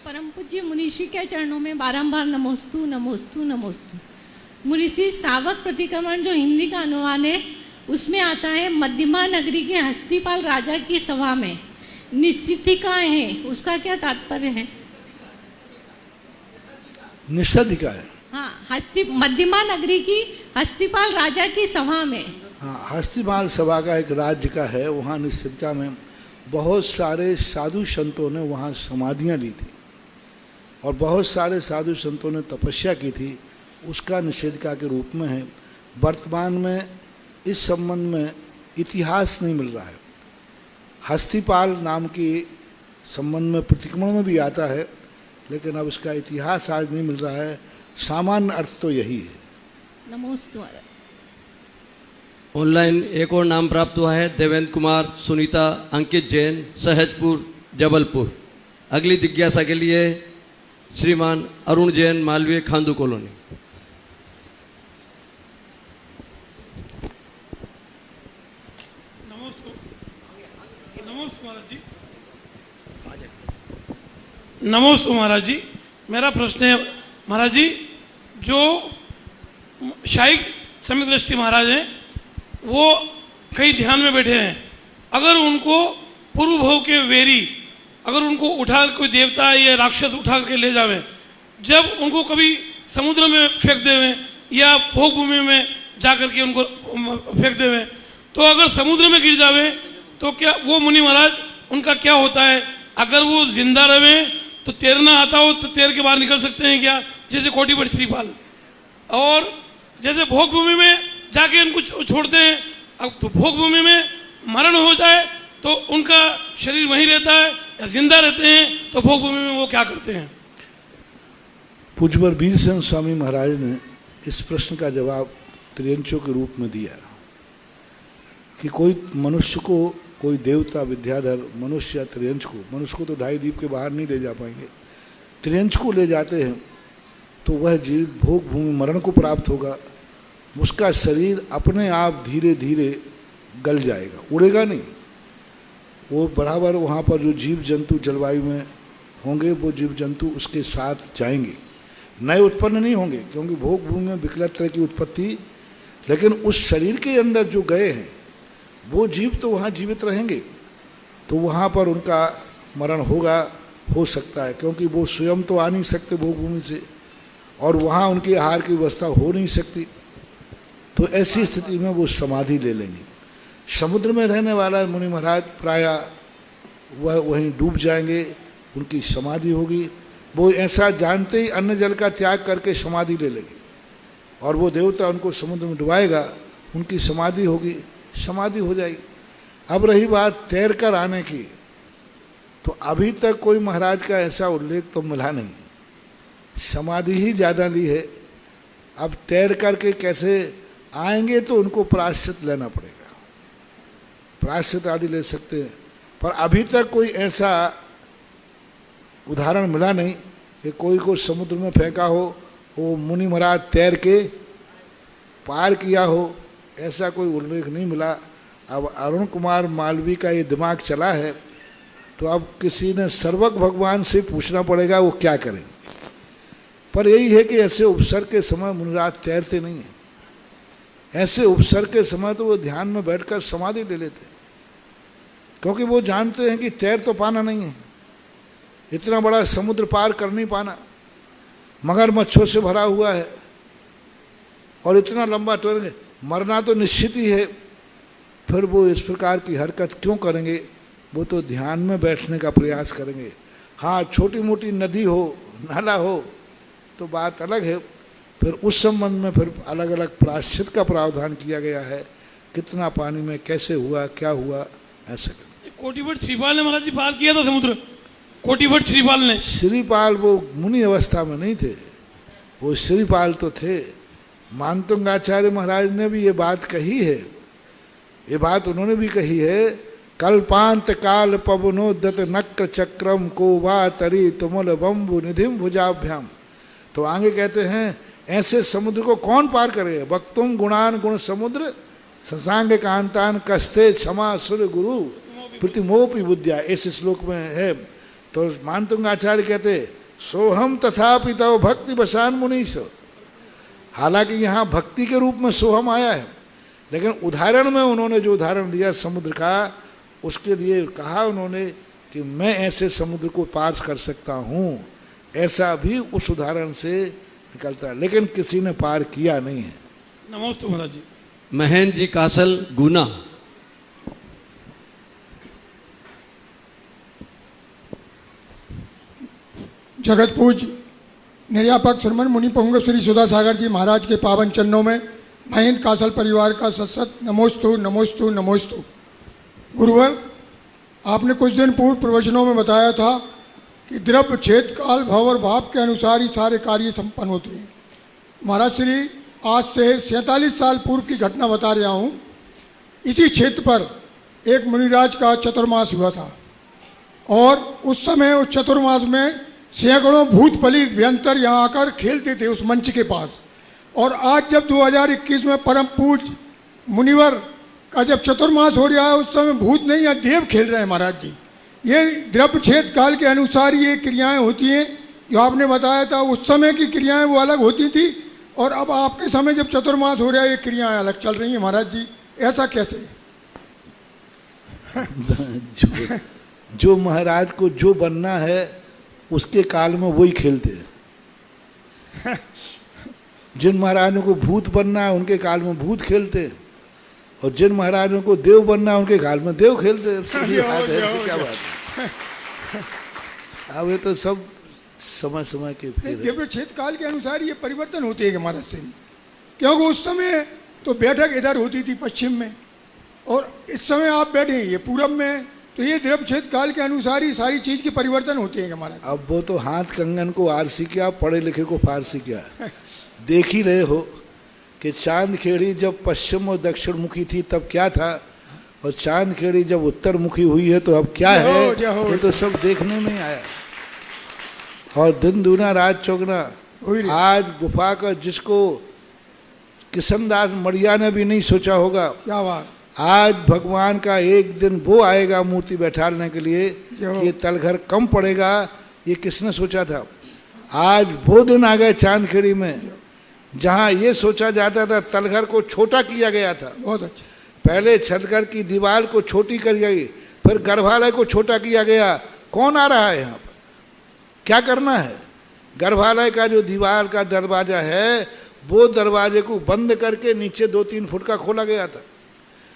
J: परम पूज्य मुनीषी के चरणों में बारंबार नमोस्तु नमोस्तु नमोस्तु। मुनीषी श्रावक प्रतिक्रमण जो हिंदी का अनुवाद है उसमें आता है मध्यमा नगरी के हस्तिपाल राजा की सभा में निश्चितिकाएं हैं, उसका क्या तात्पर्य है?
A: निषदिका है।
J: हाँ, मध्यमा नगरी की हस्तिपाल राजा की सभा में।
A: हाँ, हस्तिपाल सभा का एक राज्य का है। वहाँ निश्चितिका में बहुत सारे साधु संतों ने वहाँ समाधियाँ ली थी और बहुत सारे साधु संतों ने तपस्या की थी, उसका निषेधिका के रूप में है। वर्तमान में इस संबंध में इतिहास नहीं मिल रहा है। हस्तिपाल नाम की संबंध में प्रतिक्रमण में भी आता है, लेकिन अब इसका इतिहास आज नहीं मिल रहा है। सामान्य अर्थ तो यही है।
J: नमोस्तु।
D: ऑनलाइन एक और नाम प्राप्त हुआ है देवेंद्र कुमार सुनीता अंकित जैन सहजपुर जबलपुर। अगली जिज्ञासा के लिए श्रीमान अरुण जैन मालवीय खांदू कॉलोनी।
E: नमोस्तु महाराज जी। मेरा प्रश्न है महाराज जी, जो शाही समित दृष्टि महाराज हैं वो कहीं ध्यान में बैठे हैं, अगर उनको पूर्व भव के वेरी अगर उनको उठा कोई देवता या राक्षस उठा के ले जावे, जब उनको कभी समुद्र में फेंक देवे या भोग भूमि में जा करके उनको फेंक देवे, तो अगर समुद्र में गिर जावे तो क्या वो मुनि महाराज उनका क्या होता है? अगर वो जिंदा रहे तो तैरना आता हो तो तैर के बाहर निकल सकते हैं क्या, जैसे कोटिपति श्रीपाल? और जैसे भोग भूमि में जाके उनको छोड़ते हैं, अब तो भोग भूमि में मरण हो जाए तो उनका शरीर वहीं रहता है या जिंदा रहते हैं तो भोग भूमि में वो क्या करते हैं?
A: पूज्यवर वीरसेन स्वामी महाराज ने इस प्रश्न का जवाब त्रियंचों के रूप में दिया कि कोई मनुष्य को, कोई देवता विद्याधर मनुष्य या त्रियंच को, मनुष्य को तो 2.5 दीप के बाहर नहीं ले जा पाएंगे, त्रियंच को ले जाते हैं तो वह जीव भोग भूमि मरण को प्राप्त होगा। उसका शरीर अपने आप धीरे धीरे गल जाएगा, उड़ेगा नहीं। वो बराबर वहाँ पर जो जीव जंतु जलवायु में होंगे वो जीव जंतु उसके साथ जाएंगे, नए उत्पन्न नहीं होंगे, क्योंकि भोग भूमि में विकलत तरह की उत्पत्ति। लेकिन उस शरीर के अंदर जो गए हैं वो जीव तो वहाँ जीवित रहेंगे, तो वहाँ पर उनका मरण होगा, हो सकता है, क्योंकि वो स्वयं तो आ नहीं सकते भोग भूमि से और वहाँ उनकी आहार की व्यवस्था हो नहीं सकती। तो ऐसी स्थिति में वो समाधि ले लेंगे। समुद्र में रहने वाला मुनि महाराज प्रायः वह वहीं डूब जाएंगे, उनकी समाधि होगी। वो ऐसा जानते ही अन्न जल का त्याग करके समाधि ले लेंगे और वो देवता उनको समुद्र में डुबाएगा, उनकी समाधि होगी, समाधि हो जाएगी। अब रही बात तैर कर आने की, तो अभी तक कोई महाराज का ऐसा उल्लेख तो मिला नहीं, समाधि ही ज़्यादा ली है। अब तैर करके कैसे आएंगे तो उनको प्रायश्चित लेना पड़ेगा, प्रायश्चित आदि ले सकते हैं, पर अभी तक कोई ऐसा उदाहरण मिला नहीं कि कोई को समुद्र में फेंका हो, वो मुनि महाराज तैर के पार किया हो, ऐसा कोई उल्लेख नहीं मिला। अब अरुण कुमार मालवी का ये दिमाग चला है, तो अब किसी ने सर्वक भगवान से पूछना पड़ेगा वो क्या करें। पर यही है कि ऐसे उपसर के समय मुनिराज तैरते नहीं हैं, ऐसे उपसर के समय तो वो ध्यान में बैठकर समाधि ले लेते, क्योंकि वो जानते हैं कि तैर तो पाना नहीं है, इतना बड़ा समुद्र पार कर नहीं पाना, मगरमच्छों से भरा हुआ है और इतना लंबा टूरेंगे, मरना तो निश्चित ही है। फिर वो इस प्रकार की हरकत क्यों करेंगे, वो तो ध्यान में बैठने का प्रयास करेंगे। हाँ, छोटी मोटी नदी हो, नाला हो तो बात अलग है, फिर उस संबंध में फिर अलग अलग प्रायश्चित का प्रावधान किया गया है, कितना पानी में कैसे हुआ, क्या हुआ, ऐसा।
E: कोटिभट श्रीपाल ने महाराज जी पार किया था समुद्र, कोटिभट श्रीपाल ने।
A: श्रीपाल वो मुनि अवस्था में नहीं थे, वो श्रीपाल तो थे। मानतुंगाचार्य महाराज ने भी ये बात कही है, ये बात उन्होंने भी कही है, कल्पांत काल पवनोदत नक्र चक्रम को वा तरी तुमल बम्बु निधिम भुजाभ्याम। तो आगे कहते हैं ऐसे समुद्र को कौन पार करेगा, वक्तुम गुणान गुण समुद्र ससांग कांतान कस्ते क्षमा सुर गुरु प्रतिमोपि बुद्धिया, इस श्लोक में है। तो मानतुंगाचार्य कहते सोहम तथापि तव भक्ति बसान मुनीश। हालांकि यहाँ भक्ति के रूप में सोहम आया है, लेकिन उदाहरण में उन्होंने जो उदाहरण दिया समुद्र का, उसके लिए कहा उन्होंने कि मैं ऐसे समुद्र को पार कर सकता हूँ, ऐसा भी उस उदाहरण से निकलता है, लेकिन किसी ने पार किया नहीं है।
E: नमस्ते महाराज जी।
D: महेंद्र जी कासल, गुना।
K: जगत पूज निर्यापक श्रमण मुनि पुंगव श्री सुधा सागर जी महाराज के पावन चरणों में महेंद्र कासल परिवार का सत्सत नमोस्तु नमोस्तु नमोस्तु। गुरुवर, आपने कुछ दिन पूर्व प्रवचनों में बताया था कि द्रव्य छेद काल भव और भाव के अनुसार ही सारे कार्य संपन्न होते हैं। महाराज श्री आज से 47 साल पूर्व की घटना बता रहा हूँ। इसी क्षेत्र पर एक मुनिराज का चतुर्मास हुआ था और उस समय उस चतुर्मास में सैकड़ों भूत बलि भयंकर यहाँ आकर खेलते थे उस मंच के पास। और आज जब 2021 में परम पूज मुनिवर का जब चतुर्मास हो रहा है, उस समय भूत नहीं या देव खेल रहे हैं महाराज जी। ये द्रव्य छेद काल के अनुसार ये क्रियाएं होती हैं, जो आपने बताया था उस समय की क्रियाएं वो अलग होती थी और अब आपके समय जब चतुर्मास हो रहा है ये क्रियाएं अलग चल रही हैं महाराज जी, ऐसा कैसे?
A: जो महाराज को जो बनना है उसके काल में वही खेलते हैं। जिन महाराजों को भूत बनना है उनके काल में भूत खेलते हैं, और जिन महाराजों को देव बनना है उनके काल में देव खेलते हैं। सीधी बात है, तो क्या बात है। अब ये तो सब समय समय के
K: दिव्य क्षेत्र काल के अनुसार ये परिवर्तन होते हैं महाराज से, क्योंकि उस समय तो बैठक इधर होती थी पश्चिम में और इस समय आप बैठे ये पूरब में, तो ये द्रव्य क्षेत्र काल के अनुसार ही सारी चीज के परिवर्तन होते हैं महाराज।
A: अब वो तो हाथ कंगन को आरसी क्या, पढ़े लिखे को फारसी क्या। देख ही रहे हो कि चांद खेड़ी जब पश्चिम और दक्षिण मुखी थी तब क्या था, और चांद खेड़ी जब उत्तर मुखी हुई है तो अब क्या है, ये तो सब देखने में आया। और दिन दूना रात चौगना, आज गुफा का जिसको किशनदास मड़िया ने भी नहीं सोचा होगा,
K: क्या बात,
A: आज भगवान का एक दिन वो आएगा मूर्ति बैठाने के लिए कि ये तलघर कम पड़ेगा, ये किसने सोचा था। आज वो दिन आ गए चांदखेड़ी में जहाँ ये सोचा जाता था तलघर को छोटा किया गया था।
K: बहुत अच्छा।
A: पहले छतघर की दीवार को छोटी कर गई, फिर गर्भालय को छोटा किया गया। कौन आ रहा है यहाँ पर, क्या करना है। गर्भालय का जो दीवार का दरवाजा है वो दरवाजे को बंद करके नीचे 2-3 फुट का खोला गया था,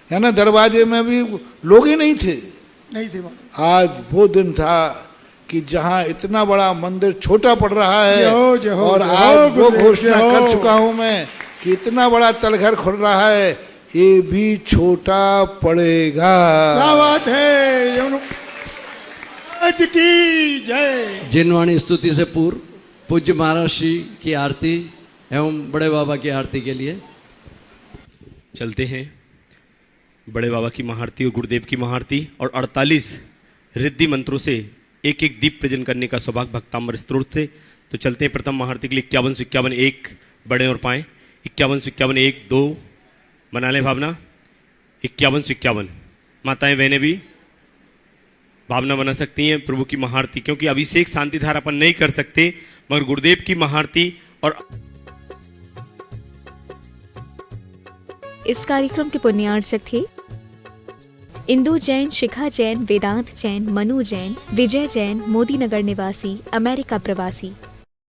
A: है ना। दरवाजे में भी लोग ही नहीं थे।
K: नहीं थे।
A: आज वो दिन था कि जहां इतना बड़ा मंदिर छोटा पड़ रहा है,
K: जय हो,
A: और
K: जय हो,
A: आज वो
K: गुरुदेव,
A: घोषणा
K: जय हो।
A: कर चुका हूं मैं कि इतना बड़ा तलघर खुल रहा है, ये भी छोटा पड़ेगा।
K: क्या बात है, यमुना आज की जय।
D: जिनवाणी स्तुति से पूर्व पूज्य महाराज श्री की आरती एवं बड़े बाबा की आरती के लिए
H: चलते हैं बड़े बाबा की महाआरती और गुरुदेव की महाआरती और 48 रिद्धि मंत्रों से एक एक दीप प्रजन करने का सौभाग्य भक्तांबर स्त्रोत से। तो चलते हैं प्रथम महाआरती के लिए 51 से 51 1 बढ़े और पाएं, 51 से 51 1 2 बना लें भावना, 51 से 51 माताएं बहनें भी भावना बना सकती हैं प्रभु की महाआरती, क्योंकि अभिषेक शांति धारा अपन नहीं कर सकते, मगर गुरुदेव की महाआरती। और
B: इस कार्यक्रम के पुण्यार्चक थे इंदु जैन, शिखा जैन, वेदांत जैन, मनु जैन, विजय जैन, मोदी नगर निवासी, अमेरिका प्रवासी।